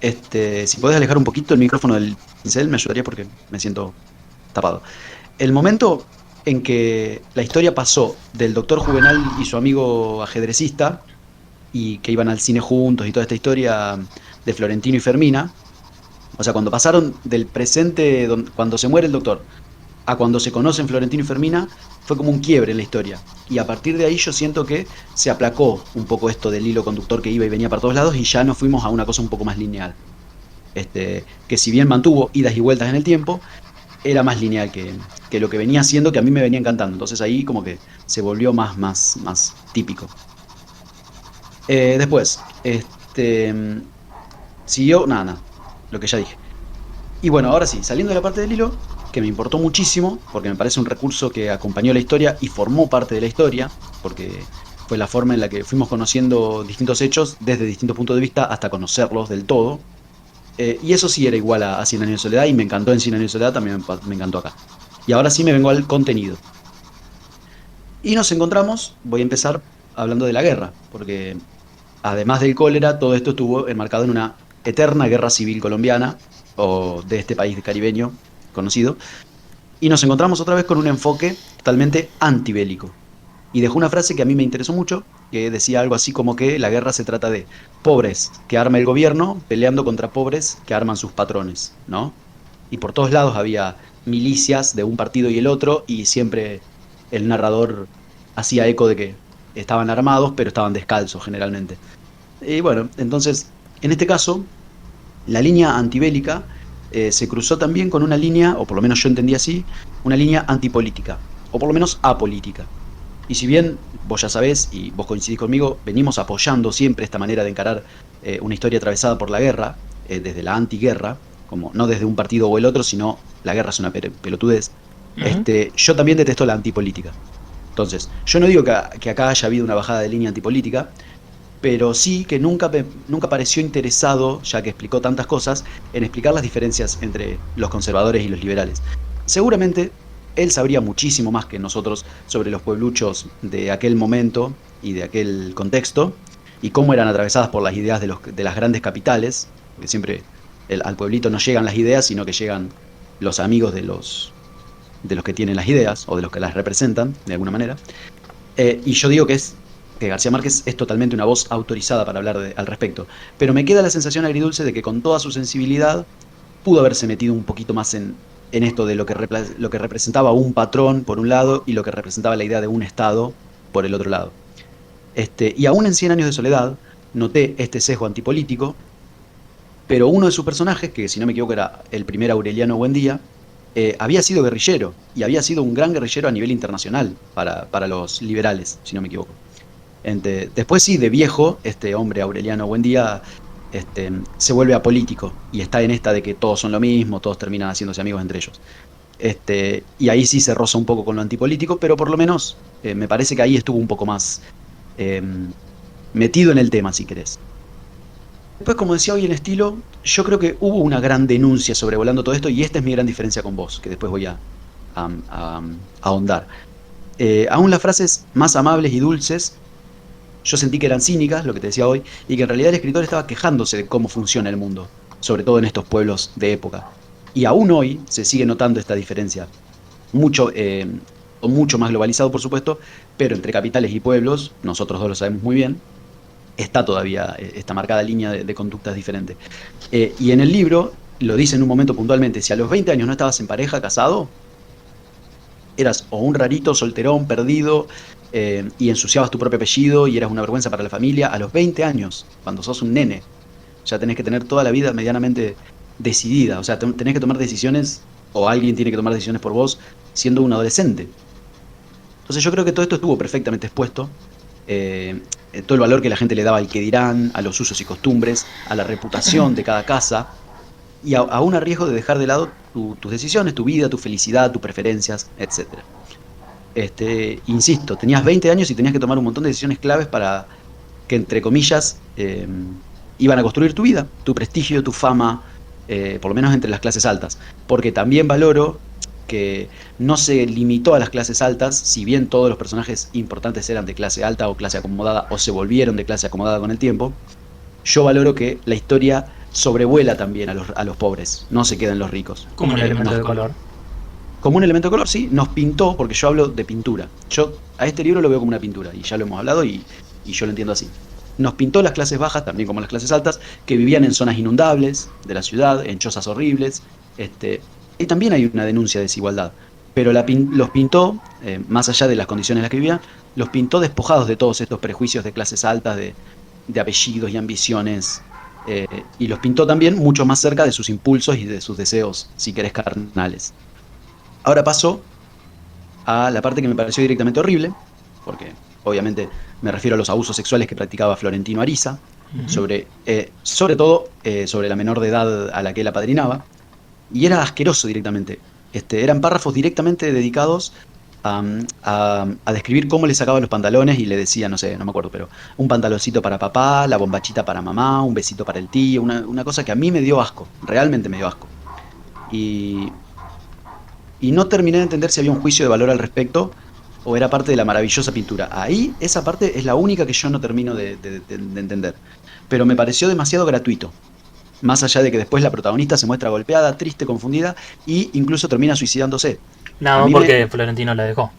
si podés alejar un poquito el micrófono del pincel, me ayudaría porque me siento tapado. El momento en que la historia pasó del doctor Juvenal y su amigo ajedrecista, y que iban al cine juntos y toda esta historia de Florentino y Fermina, o sea, cuando pasaron del presente, cuando se muere el doctor, a cuando se conocen Florentino y Fermina, fue como un quiebre en la historia. Y a partir de ahí yo siento que se aplacó un poco esto del hilo conductor que iba y venía para todos lados y ya nos fuimos a una cosa un poco más lineal. Que si bien mantuvo idas y vueltas en el tiempo, era más lineal que lo que venía siendo, que a mí me venía encantando. Entonces ahí como que se volvió más típico. Después, siguió, nada, lo que ya dije. Y bueno, ahora sí, saliendo de la parte del hilo, que me importó muchísimo, porque me parece un recurso que acompañó la historia y formó parte de la historia, porque fue la forma en la que fuimos conociendo distintos hechos desde distintos puntos de vista hasta conocerlos del todo. Y eso sí era igual a Cien años de soledad y me encantó en Cien años de soledad, también me encantó acá. Y ahora sí me vengo al contenido. Y nos encontramos, voy a empezar hablando de la guerra, porque además del cólera, todo esto estuvo enmarcado en una eterna guerra civil colombiana, o de este país caribeño conocido, y nos encontramos otra vez con un enfoque totalmente antibélico. Y dejó una frase que a mí me interesó mucho, que decía algo así como que la guerra se trata de pobres que arma el gobierno peleando contra pobres que arman sus patrones, ¿no? Y por todos lados había milicias de un partido y el otro, y siempre el narrador hacía eco de que estaban armados, pero estaban descalzos generalmente. Y bueno, entonces, en este caso, la línea antibélica se cruzó también con una línea, o por lo menos yo entendí así, una línea antipolítica, o por lo menos apolítica. Y si bien vos ya sabés, y vos coincidís conmigo, venimos apoyando siempre esta manera de encarar una historia atravesada por la guerra, desde la antiguerra, como no desde un partido o el otro, sino la guerra es una pelotudez, Ujú. yo también detesto la antipolítica. Entonces, yo no digo que acá haya habido una bajada de línea antipolítica, pero sí que nunca pareció interesado, ya que explicó tantas cosas, en explicar las diferencias entre los conservadores y los liberales. Seguramente él sabría muchísimo más que nosotros sobre los puebluchos de aquel momento y de aquel contexto, y cómo eran atravesadas por las ideas de las grandes capitales, porque siempre al pueblito no llegan las ideas, sino que llegan los amigos de los que tienen las ideas, o de los que las representan, de alguna manera. Y yo digo que García Márquez es totalmente una voz autorizada para hablar al respecto. Pero me queda la sensación agridulce de que con toda su sensibilidad pudo haberse metido un poquito más en esto de lo que representaba un patrón por un lado y lo que representaba la idea de un Estado por el otro lado. Y aún en Cien años de soledad noté este sesgo antipolítico, pero uno de sus personajes, que si no me equivoco era el primer Aureliano Buendía, había sido guerrillero, y había sido un gran guerrillero a nivel internacional para los liberales, si no me equivoco. Después sí, de viejo, este hombre Aureliano Buendía se vuelve apolítico y está en esta de que todos son lo mismo, todos terminan haciéndose amigos entre ellos. Y ahí sí se roza un poco con lo antipolítico, pero por lo menos me parece que ahí estuvo un poco más eh, metido en el tema, si querés. Después, como decía hoy en estilo, yo creo que hubo una gran denuncia sobrevolando todo esto, y esta es mi gran diferencia con vos, que después voy a ahondar. Aún las frases más amables y dulces yo sentí que eran cínicas, lo que te decía hoy, y que en realidad el escritor estaba quejándose de cómo funciona el mundo, sobre todo en estos pueblos de época. Y aún hoy se sigue notando esta diferencia, mucho, o mucho más globalizado, por supuesto, pero entre capitales y pueblos, nosotros dos lo sabemos muy bien, está todavía esta marcada línea de conductas diferentes. Y en el libro lo dice en un momento puntualmente: si a los 20 años no estabas en pareja, casado, eras o un rarito, solterón, perdido, y ensuciabas tu propio apellido y eras una vergüenza para la familia. A los 20 años, cuando sos un nene, ya tenés que tener toda la vida medianamente decidida, o sea, tenés que tomar decisiones, o alguien tiene que tomar decisiones por vos, siendo un adolescente. Entonces yo creo que todo esto estuvo perfectamente expuesto, todo el valor que la gente le daba al que dirán, a los usos y costumbres, a la reputación de cada casa, y aún a riesgo de dejar de lado tus decisiones, tu vida, tu felicidad, tus preferencias, etcétera. Insisto, tenías 20 años y tenías que tomar un montón de decisiones claves para que, entre comillas, iban a construir tu vida, tu prestigio, tu fama, por lo menos entre las clases altas. Porque también valoro que no se limitó a las clases altas, si bien todos los personajes importantes eran de clase alta o clase acomodada, o se volvieron de clase acomodada con el tiempo. Yo valoro que la historia sobrevuela también a los pobres, no se quedan los ricos. Como un elemento de color. Como un elemento de color, sí, nos pintó, porque yo hablo de pintura. Yo a este libro lo veo como una pintura, y ya lo hemos hablado, y yo lo entiendo así. Nos pintó las clases bajas, también como las clases altas, que vivían en zonas inundables de la ciudad, en chozas horribles. Y también hay una denuncia de desigualdad. pero los pintó, más allá de las condiciones en las que vivían, los pintó despojados de todos estos prejuicios de clases altas, de apellidos y ambiciones, y los pintó también mucho más cerca de sus impulsos y de sus deseos, si querés, carnales. Ahora paso a la parte que me pareció directamente horrible, porque obviamente me refiero a los abusos sexuales que practicaba Florentino Ariza, sobre todo sobre la menor de edad a la que él apadrinaba, y era asqueroso directamente. Eran párrafos directamente dedicados a describir cómo le sacaba los pantalones y le decía, no sé, no me acuerdo, pero un pantaloncito para papá, la bombachita para mamá, un besito para el tío, una cosa que a mí me dio asco, realmente me dio asco. Y, y no terminé de entender si había un juicio de valor al respecto o era parte de la maravillosa pintura. Ahí, esa parte es la única que yo no termino de entender. Pero me pareció demasiado gratuito. Más allá de que después la protagonista se muestra golpeada, triste, confundida e incluso termina suicidándose. Nada más porque Florentino la dejó.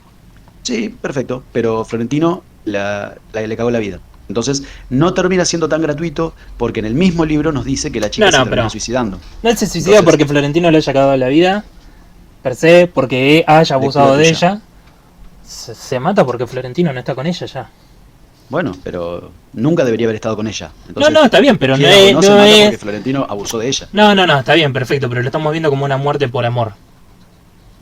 Sí, perfecto, pero Florentino le cagó la vida. Entonces, no termina siendo tan gratuito porque en el mismo libro nos dice que la chica se termina suicidando. No se suicida porque Florentino le haya cagado la vida, per se, porque haya abusado de ella. Se mata porque Florentino no está con ella ya. Bueno, pero nunca debería haber estado con ella. Entonces, no, está bien, pero no se mata porque Florentino abusó de ella. No, está bien, perfecto, pero lo estamos viendo como una muerte por amor.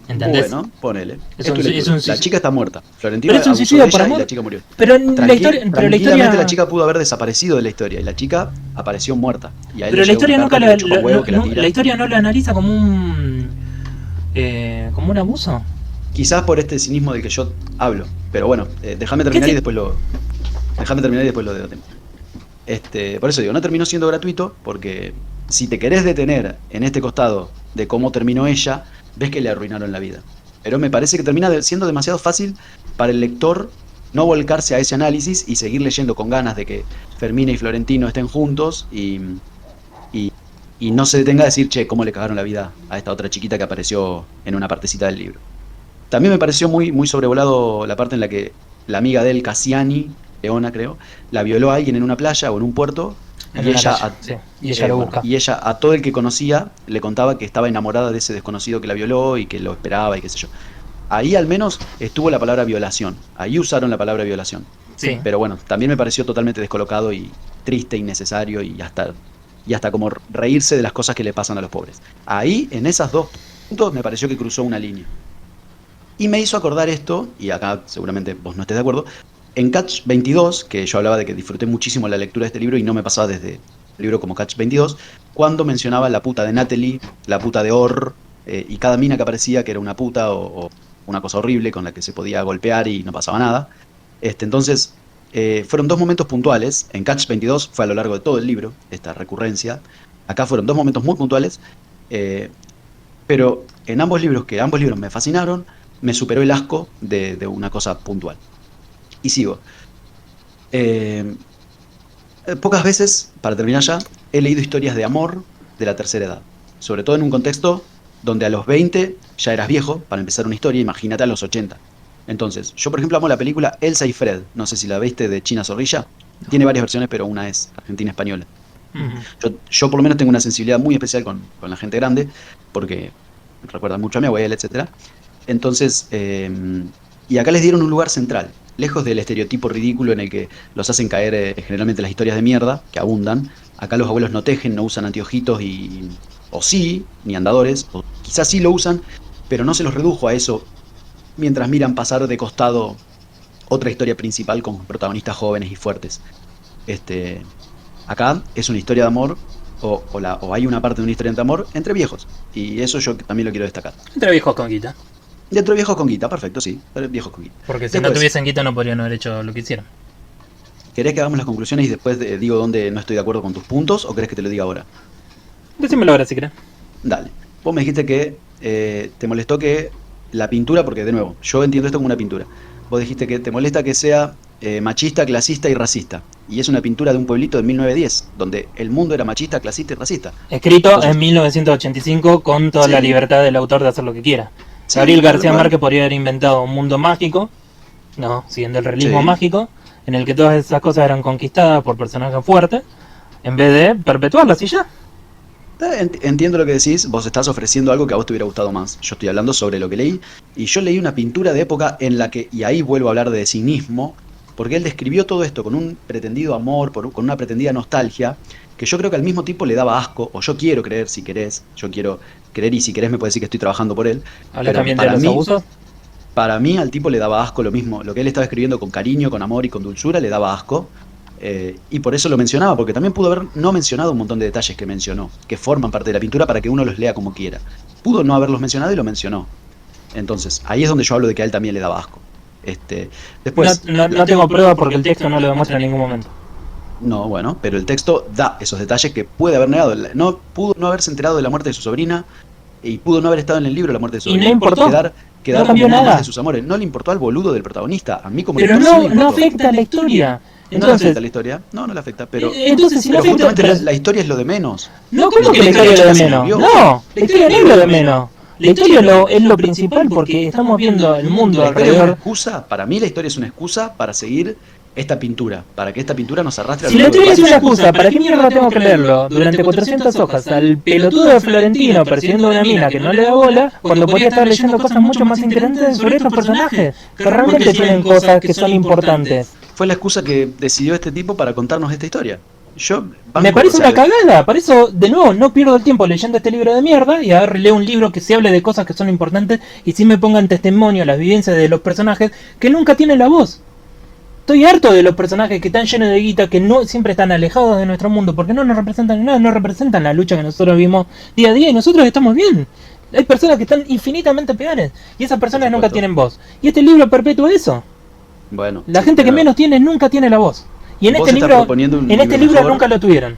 ¿Entendés? Bueno, ponele. La chica está muerta. Florentino abusó de ella y la chica murió. Pero la historia... la chica pudo haber desaparecido de la historia y la chica apareció muerta. Y pero la historia nunca la historia no la analiza como un abuso. Quizás por este cinismo del que yo hablo. Pero bueno, déjame terminar y después lo debatemos. Por eso digo, no terminó siendo gratuito porque si te querés detener en este costado de cómo terminó ella, ves que le arruinaron la vida. Pero me parece que termina siendo demasiado fácil para el lector no volcarse a ese análisis y seguir leyendo con ganas de que Fermina y Florentino estén juntos y no se detenga a decir, che, cómo le cagaron la vida a esta otra chiquita que apareció en una partecita del libro. También me pareció muy, muy sobrevolado la parte en la que la amiga de él, Cassiani, Leona creo, la violó a alguien en una playa o en un puerto y ella a todo el que conocía le contaba que estaba enamorada de ese desconocido que la violó y que lo esperaba y qué sé yo. Ahí al menos estuvo la palabra violación, ahí usaron la palabra violación. Sí. Pero bueno, también me pareció totalmente descolocado y triste, innecesario y hasta como reírse de las cosas que le pasan a los pobres. Ahí, en esos dos puntos, me pareció que cruzó una línea. Y me hizo acordar esto, y acá seguramente vos no estés de acuerdo, en Catch 22, que yo hablaba de que disfruté muchísimo la lectura de este libro y no me pasaba desde el libro como Catch 22, cuando mencionaba la puta de Natalie, la puta de Orr, y cada mina que aparecía que era una puta o una cosa horrible con la que se podía golpear y no pasaba nada. Entonces, fueron dos momentos puntuales. En Catch 22 fue a lo largo de todo el libro, esta recurrencia. Acá fueron dos momentos muy puntuales, pero en ambos libros me fascinaron, me superó el asco de una cosa puntual. Y sigo. Pocas veces, para terminar ya, he leído historias de amor de la tercera edad. Sobre todo en un contexto donde a los 20 ya eras viejo para empezar una historia, imagínate a los 80. Entonces, yo por ejemplo amo la película Elsa y Fred, no sé si la viste, de China Zorrilla. Tiene varias versiones, pero una es argentina-española. Yo por lo menos tengo una sensibilidad muy especial con la gente grande, porque recuerda mucho a mi abuela, etc. Entonces, y acá les dieron un lugar central, lejos del estereotipo ridículo en el que los hacen caer generalmente las historias de mierda, que abundan. Acá los abuelos no tejen, no usan anteojitos o sí, ni andadores, o quizás sí lo usan, pero no se los redujo a eso mientras miran pasar de costado otra historia principal con protagonistas jóvenes y fuertes. Acá es una historia de amor, o hay una parte de una historia de amor entre viejos, y eso yo también lo quiero destacar. Entre viejos con guita. Dentro de viejos con guita, perfecto, sí. Viejos con guita. Porque si no tuviesen guita no podrían haber hecho lo que hicieron. ¿Querés que hagamos las conclusiones y después digo dónde no estoy de acuerdo con tus puntos o querés que te lo diga ahora? Decímelo ahora si querés. Dale. Vos me dijiste que te molestó que la pintura, porque de nuevo, yo entiendo esto como una pintura. Vos dijiste que te molesta que sea machista, clasista y racista. Y es una pintura de un pueblito de 1910, donde el mundo era machista, clasista y racista. Escrito entonces, en 1985 con toda la libertad del autor de hacer lo que quiera. Gabriel García Márquez podría haber inventado un mundo mágico, siguiendo el realismo mágico, en el que todas esas cosas eran conquistadas por personajes fuertes, en vez de perpetuarlas y ya. Entiendo lo que decís, vos estás ofreciendo algo que a vos te hubiera gustado más. Yo estoy hablando sobre lo que leí, y yo leí una pintura de época en la que, y ahí vuelvo a hablar de cinismo, porque él describió todo esto con un pretendido amor, con una pretendida nostalgia, que yo creo que al mismo tiempo le daba asco, o yo quiero creer si querés, yo quiero creer y si querés me puedes decir que estoy trabajando por él, ¿Habla pero también de los abusos? para mí al tipo le daba asco lo mismo, lo que él estaba escribiendo con cariño, con amor y con dulzura le daba asco. Y por eso lo mencionaba, porque también pudo haber no mencionado un montón de detalles que mencionó, que forman parte de la pintura para que uno los lea como quiera. Pudo no haberlos mencionado y lo mencionó. Entonces, ahí es donde yo hablo de que a él también le daba asco. Después, No tengo prueba porque el texto no lo demuestra en ningún momento. no, bueno, pero el texto da esos detalles que puede haber negado. No pudo no haberse enterado de la muerte de su sobrina y pudo no haber estado en el libro la muerte de su Y sobrina. no importó. Quedar No cambió como uno nada. más de sus amores. No le importó al boludo del protagonista. A mí como Pero lector sí me no importó. afecta a la historia. No le Entonces, afecta la historia. No le afecta. Pero entonces si no Pero afecta... justamente la historia es lo de menos. No, ¿cómo Lo que la que historia es lo de se menos? vio. No, la historia no es lo de menos. La historia es lo principal porque estamos viendo el mundo La historia es una alrededor. excusa, para mí la historia es una excusa para seguir esta pintura, para que esta pintura nos arrastre al Si la mundo historia es de una excusa, ¿para qué mierda tengo que leerlo? Durante 400 hojas, al pelotudo de Florentino persiguiendo a una mina que no le da bola, cuando podría estar leyendo cosas mucho más interesantes sobre estos personajes, que realmente tienen cosas que son importantes. Fue la excusa que decidió este tipo para contarnos esta historia. Yo banco, Me parece o sea, una cagada, por eso, de nuevo, no pierdo el tiempo leyendo este libro de mierda y ahora leo un libro que se hable de cosas que son importantes y sí me pongan testimonio las vivencias de los personajes que nunca tienen la voz. Estoy harto de los personajes que están llenos de guita, que no siempre están alejados de nuestro mundo, porque no nos representan nada, no representan la lucha que nosotros vimos día a día y nosotros estamos bien. Hay personas que están infinitamente peores y esas personas Por nunca supuesto. tienen voz. Y este libro perpetúa eso. bueno, La sí, gente que pero menos tiene nunca tiene la voz. Y en vos este estás libro, proponiendo un en este libro libro mejor. nunca lo tuvieron.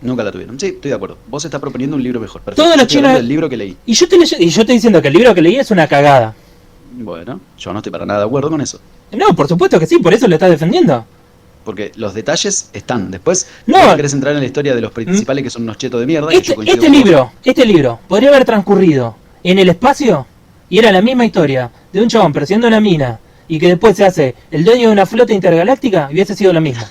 Nunca la tuvieron. Sí, estoy de acuerdo. Vos estás proponiendo un libro mejor. Perfecto. Todos Yo los estoy hablando chinos... del libro que leí. Y yo estoy diciendo que el libro que leí es una cagada. Bueno, yo no estoy para nada de acuerdo con eso. No, por supuesto que sí, por eso lo estás defendiendo. Porque los detalles están. Después, No. vos querés entrar en la historia de los principales que son unos chetos de mierda. Y yo coincido con vos. Este libro podría haber transcurrido en el espacio y era la misma historia de un chabón persiguiendo una mina y que después se hace el dueño de una flota intergaláctica y hubiese sido lo mismo.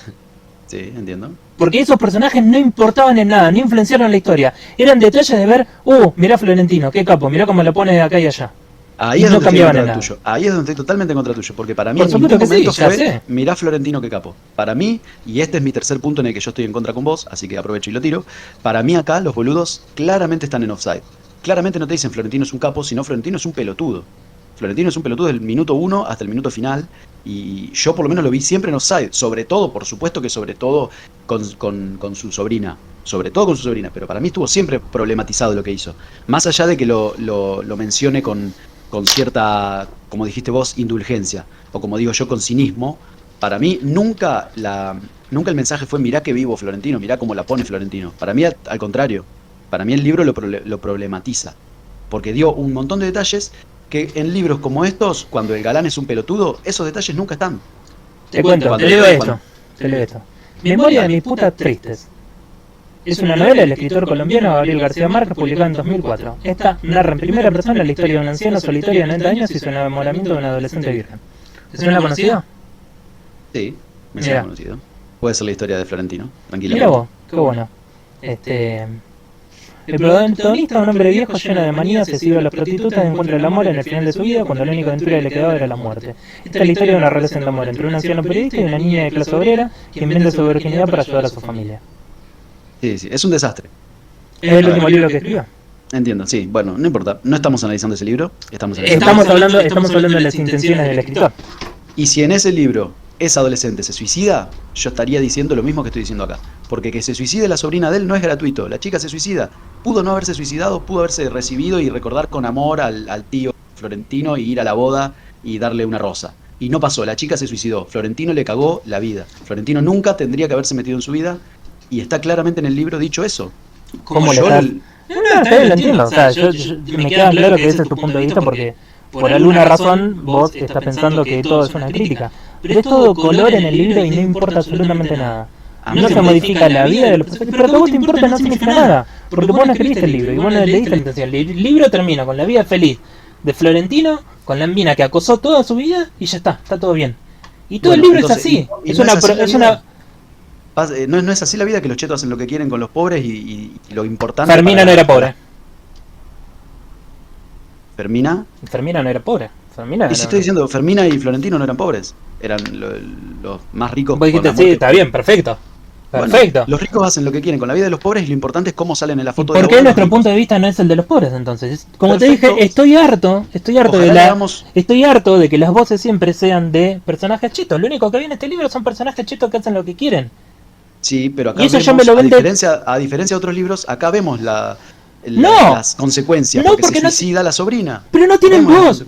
Sí, entiendo. Porque esos personajes no importaban en nada, no influenciaron la historia. Eran detalles de ver, mirá Florentino, qué capo, mirá cómo lo pone de acá y allá. Ahí Y es no donde estoy en cambiaban contra en del nada. tuyo. Ahí es donde estoy totalmente en contra tuyo. Porque para mí Por en supuesto ningún que sí, momento ya fue sé. mirá Florentino qué capo. Para mí, y este es mi tercer punto en el que yo estoy en contra con vos, así que aprovecho y lo tiro. Para mí acá los boludos claramente están en offside. Claramente no te dicen Florentino es un capo, sino Florentino es un pelotudo. Florentino es un pelotudo del minuto 1 hasta el minuto final. Y yo por lo menos lo vi siempre en offside. Sobre todo, por supuesto que sobre todo con su sobrina. Sobre todo con su sobrina. Pero para mí estuvo siempre problematizado lo que hizo. Más allá de que lo mencione con cierta, como dijiste vos, indulgencia. O como digo yo, con cinismo. Para mí nunca el mensaje fue mirá que vivo Florentino, mirá cómo la pone Florentino. Para mí al contrario. Para mí el libro lo problematiza. Porque dio un montón de detalles que en libros como estos, cuando el galán es un pelotudo, esos detalles nunca están. Te cuento, Cuando- te leo cuando- esto. Te leo esto. Memoria de mis putas tristes. Es una novela del escritor colombiano Gabriel García Márquez, publicada en 2004. Esta narra en primera persona la historia de un anciano solitario de 90 años y su enamoramiento de una adolescente virgen. ¿Es una conocida? Sí, me Mirá. suena conocido. Puede ser la historia de Florentino, tranquilamente. Mira vos, qué bueno. El protagonista, un hombre viejo lleno de manías, se sirve a las prostitutas, encuentra el amor en el final de su vida cuando la única aventura que le quedaba era la muerte. Esta es la historia de una relación de amor entre un anciano periodista y una niña de clase obrera quien vende su virginidad para ayudar a su familia. Sí, sí, es un desastre. Es el último libro que escribió. Entiendo, sí, bueno, no importa. No estamos analizando ese libro, estamos analizando. Estamos hablando de las intenciones del escritor. Y si en ese libro ese adolescente se suicida, yo estaría diciendo lo mismo que estoy diciendo acá. Porque que se suicide la sobrina de él no es gratuito. La chica se suicida. Pudo no haberse suicidado, pudo haberse recibido y recordar con amor al tío Florentino y ir a la boda y darle una rosa. Y no pasó, la chica se suicidó. Florentino le cagó la vida. Florentino nunca tendría que haberse metido en su vida y está claramente en el libro dicho eso. ¿Cómo le Yo estás? l- No, está bien, lo entiendo. O sea, me queda claro que ese es tu punto de vista porque por alguna razón vos estás pensando que todo es una crítica. Pero es todo color en el libro y no importa absolutamente nada. No se modifica la vida de los personajes, pero que a vos te importa no significa nada. Porque vos no escribiste el libro y vos no leíste la intención. El libro termina con la vida feliz de Florentino, con la mina que acosó toda su vida y ya está todo bien. Y todo Bueno, el libro entonces, es así. y Es no una, es así la es vida. una... No es así la vida, que los chetos hacen lo que quieren con los pobres y lo importante Fermina no era pobre. ¿Fermina? Fermina no era pobre. Fermina Y si estoy diciendo, Fermina y Florentino no eran pobres. Eran los más ricos. Vos dijiste, sí, está bien, perfecto. Perfecto. Bueno, los ricos hacen lo que quieren con la vida de los pobres y lo importante es cómo salen en la foto de la. ¿Por qué nuestro punto de vista no es el de los pobres entonces? Como perfecto. Te dije, estoy harto de que las voces siempre sean de personajes chetos. Lo único que viene en este libro son personajes chetos que hacen lo que quieren. Sí, pero acá y eso vemos, ya me lo vende... a diferencia de otros libros, acá vemos las consecuencias, porque se suicida la sobrina. Pero no tienen voz.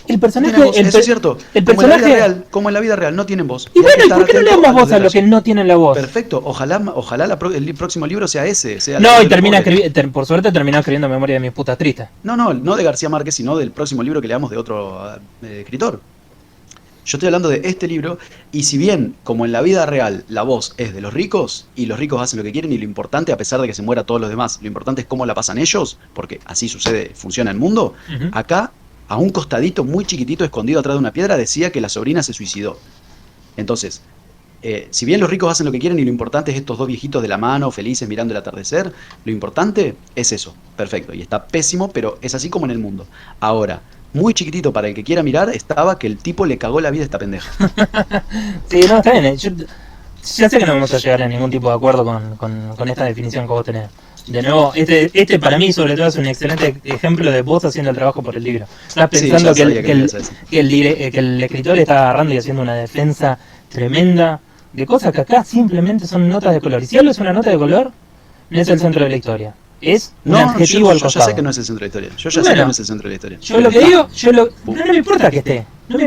El personaje, eso es cierto. El personaje como en la vida real, no tienen voz. Y bueno, ¿y por qué no le damos voz a los que no tienen la voz? Perfecto, ojalá el próximo libro sea ese. No, y termina por suerte terminó escribiendo Memoria de mis putas tristes. No de García Márquez, sino del próximo libro que leamos de otro escritor. Yo estoy hablando de este libro, y si bien, como en la vida real, la voz es de los ricos, y los ricos hacen lo que quieren, y lo importante, a pesar de que se muera todos los demás, lo importante es cómo la pasan ellos, porque así sucede, funciona el mundo, acá, a un costadito muy chiquitito, escondido atrás de una piedra, decía que la sobrina se suicidó. Entonces, si bien los ricos hacen lo que quieren y lo importante es estos dos viejitos de la mano, felices, mirando el atardecer, lo importante es eso, perfecto, y está pésimo, pero es así como en el mundo. Ahora, muy chiquitito para el que quiera mirar, estaba que el tipo le cagó la vida a esta pendeja. Sí, no, está bien, yo ya sé que no vamos a llegar a ningún tipo de acuerdo con esta definición que vos tenés. De nuevo, este para mí sobre todo es un excelente ejemplo de vos haciendo el trabajo por el libro. Estás pensando que el escritor está agarrando y haciendo una defensa tremenda de cosas que acá simplemente son notas de color. Y si algo es una nota de color, no es el centro de la historia. Es un adjetivo al costado. Yo ya sé que no es el centro de la historia. Yo ya sé que no es el centro de la historia. Yo lo que digo, no me importa que esté. No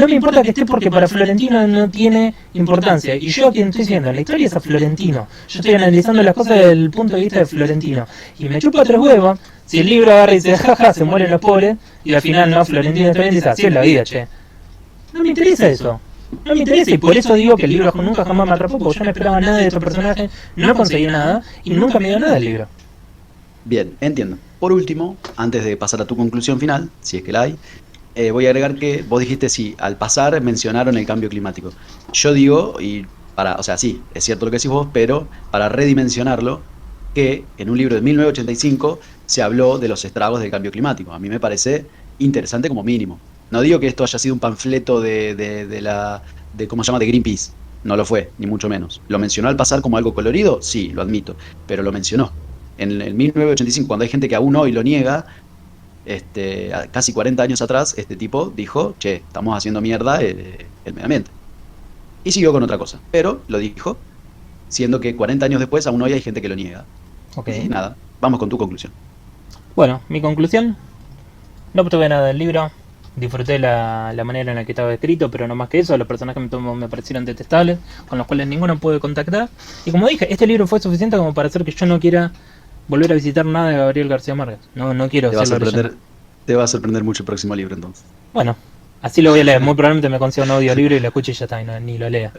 me importa que esté porque para Florentino no tiene importancia. Y yo a quien estoy diciendo, la historia es a Florentino. Yo estoy analizando las cosas desde el punto de vista de Florentino. Y me chupa 3 huevos si el libro agarra y dice, jaja, se mueren los pobres. Y al final no, Florentino está bien y dice, así es la vida, che. No me interesa eso. No me interesa, y por eso digo que el libro nunca jamás me atrapó, porque yo no esperaba nada de otro personaje, no conseguí nada, y nunca me dio nada el libro. Bien, entiendo. Por último, antes de pasar a tu conclusión final, si es que la hay, voy a agregar que vos dijiste, sí, al pasar mencionaron el cambio climático. Yo digo, sí, es cierto lo que decís vos, pero para redimensionarlo, que en un libro de 1985 se habló de los estragos del cambio climático. A mí me parece interesante como mínimo. No digo que esto haya sido un panfleto ¿cómo se llama? De Greenpeace. No lo fue, ni mucho menos. ¿Lo mencionó al pasar como algo colorido? Sí, lo admito. Pero lo mencionó. En el 1985, cuando hay gente que aún hoy lo niega, casi 40 años atrás, este tipo dijo, che, estamos haciendo mierda el medio ambiente. Y siguió con otra cosa. Pero lo dijo, siendo que 40 años después aún hoy hay gente que lo niega. Okay. Y nada, vamos con tu conclusión. Bueno, mi conclusión, no obtuve nada del libro. Disfruté la manera en la que estaba escrito, pero no más que eso. Los personajes me parecieron detestables, con los cuales ninguno pude contactar. Y como dije, este libro fue suficiente como para hacer que yo no quiera volver a visitar nada de Gabriel García Márquez. No quiero hacerlo. Te va a sorprender mucho el próximo libro, entonces. Bueno, así lo voy a leer. Muy probablemente me consiga un audiolibro y lo escuche y ya está, y ni lo lea.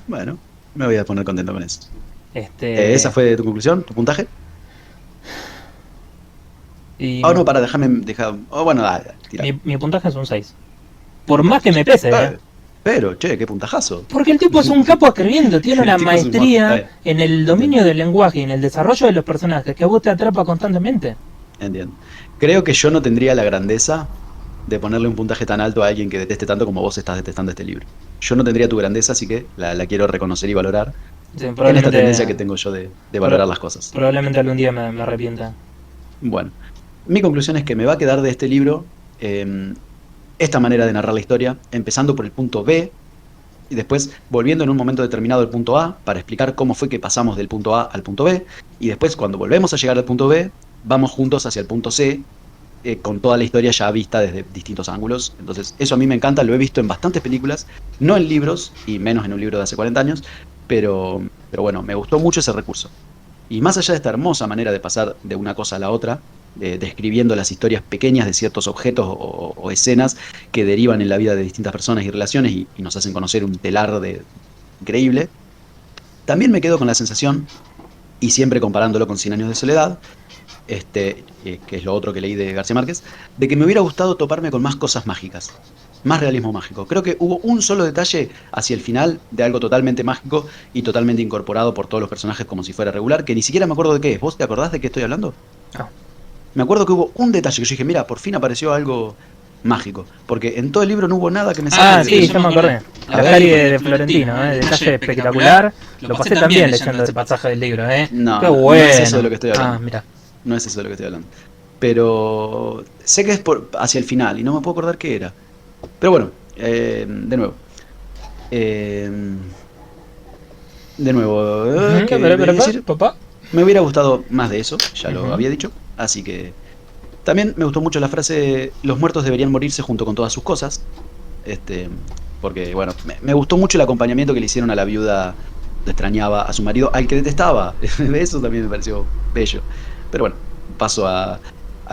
Bueno, me voy a poner contento con eso. ¿Esa fue tu conclusión? ¿Tu puntaje? No, déjame. Bueno, dale, mi puntaje es un 6. Por más que me pese, Pero, che, qué puntajazo. Porque el tipo es un capo escribiendo, tiene una maestría en el dominio del lenguaje y en el desarrollo de los personajes que a vos te atrapa constantemente. Entiendo. Creo que yo no tendría la grandeza de ponerle un puntaje tan alto a alguien que deteste tanto como vos estás detestando este libro. Yo no tendría tu grandeza, así que la quiero reconocer y valorar. Sí, en esta tendencia que tengo yo de valorar las cosas. Probablemente algún día me arrepienta. Bueno, mi conclusión es que me va a quedar de este libro esta manera de narrar la historia, empezando por el punto B y después volviendo en un momento determinado al punto A para explicar cómo fue que pasamos del punto A al punto B, y después cuando volvemos a llegar al punto B, vamos juntos hacia el punto C, con toda la historia ya vista desde distintos ángulos. Entonces eso a mí me encanta, lo he visto en bastantes películas, no en libros, y menos en un libro de hace 40 años, pero bueno, me gustó mucho ese recurso. Y más allá de esta hermosa manera de pasar de una cosa a la otra, describiendo las historias pequeñas de ciertos objetos o escenas que derivan en la vida de distintas personas y relaciones y nos hacen conocer un telar increíble, también me quedo con la sensación, y siempre comparándolo con 100 años de soledad, que es lo otro que leí de García Márquez, de que me hubiera gustado toparme con más cosas mágicas. más realismo mágico. Creo que hubo un solo detalle hacia el final de algo totalmente mágico y totalmente incorporado por todos los personajes como si fuera regular, que ni siquiera me acuerdo de qué es. ¿Vos te acordás de qué estoy hablando? No. Me acuerdo que hubo un detalle que yo dije, mira, por fin apareció algo mágico. Porque en todo el libro no hubo nada que me Ah, saque sí, yo me acordé. La peli de Florentino, detalle espectacular. Lo pasé también leyendo ese pasaje del libro, No, Qué no, bueno. no es eso de lo que estoy hablando. Ah, mira. No es eso de lo que estoy hablando. Pero sé que es hacia el final y no me puedo acordar qué era. Pero bueno, de nuevo. Eh, de nuevo, ¿qué Pero, iba a decir? papá. Me hubiera gustado más de eso, ya lo Ujú. había dicho. Así que también me gustó mucho la frase, los muertos deberían morirse junto con todas sus cosas. Este, porque, bueno, me gustó mucho el acompañamiento que le hicieron a la viuda que extrañaba a su marido, al que detestaba. Eso también me pareció bello. Pero bueno, paso a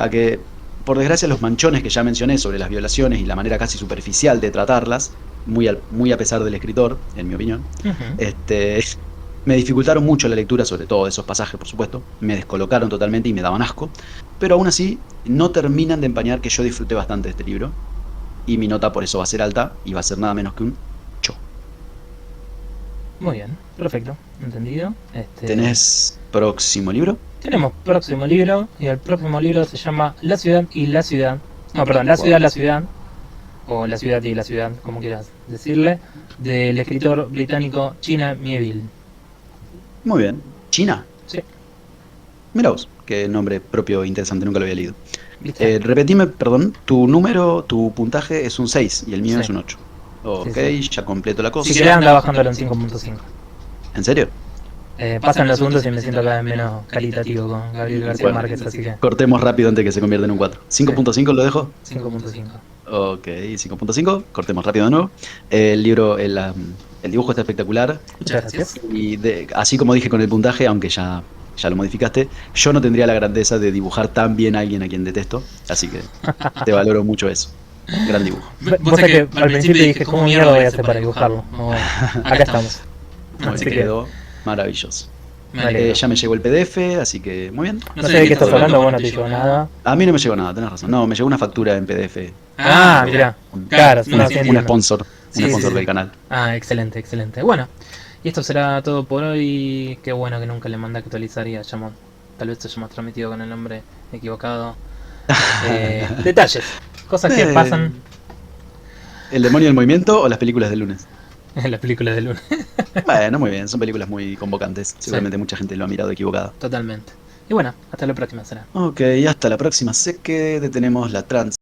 que, por desgracia, los manchones que ya mencioné sobre las violaciones y la manera casi superficial de tratarlas, muy a pesar del escritor, en mi opinión, Ujú. este, me dificultaron mucho la lectura, sobre todo de esos pasajes, por supuesto. Me descolocaron totalmente y me daban asco. Pero aún así, no terminan de empañar que yo disfruté bastante de este libro. Y mi nota por eso va a ser alta y va a ser nada menos que un 8. Muy bien, perfecto, entendido. ¿Tenés próximo libro? Tenemos próximo libro, y el próximo libro se llama La ciudad y la ciudad. No, perdón, La ciudad, la ciudad. O La ciudad y la ciudad, como quieras decirle. Del escritor británico China Miéville. Muy bien. ¿China? Sí, Mira vos, qué nombre propio interesante, nunca lo había leído. ¿viste? Repetime, perdón, tu número, tu puntaje es un 6 y el mío Sí. es un 8. Ok, Sí. ya completo la cosa. Si querés anda bajándolo en 5.5. ¿En serio? Pasan los segundos y me siento cada vez menos caritativo con Gabriel García Bueno, Márquez, así que cortemos rápido antes que se convierta en un 4. 5.5 lo dejo. 5.5. Ok, 5.5, cortemos rápido de nuevo. El libro, el dibujo está espectacular. Muchas gracias. Y así como dije con el puntaje, aunque ya lo modificaste, yo no tendría la grandeza de dibujar tan bien a alguien a quien detesto. Así que te valoro mucho eso. Gran dibujo. Vos sabés que al principio dije, ¿cómo mierda voy a hacer para dibujarlo? Bueno, acá estamos. Muy Así bien, que quedó maravilloso. me alegro. Ya me llegó el PDF, así que muy bien. No sé de qué estás hablando, bueno, no te llegó nada. A mí no me llegó nada, tenés razón. No, me llegó una factura en PDF. Ah, mirá. Claro, sí, Un sí, entiendo. sponsor. Sí, Un sí, sponsor sí. del canal. Ah, excelente, excelente. Bueno, y esto será todo por hoy. Qué bueno que nunca le mandé a actualizar y tal vez te hayamos transmitido con el nombre equivocado. Detalles, cosas que Eh, pasan ¿El demonio del movimiento o las películas del lunes? en las películas de lunes. Bueno, muy bien, son películas muy convocantes. Seguramente mucha gente lo ha mirado equivocado. Totalmente. Y bueno, hasta la próxima será. Ok, hasta la próxima. Sé que detenemos la trans.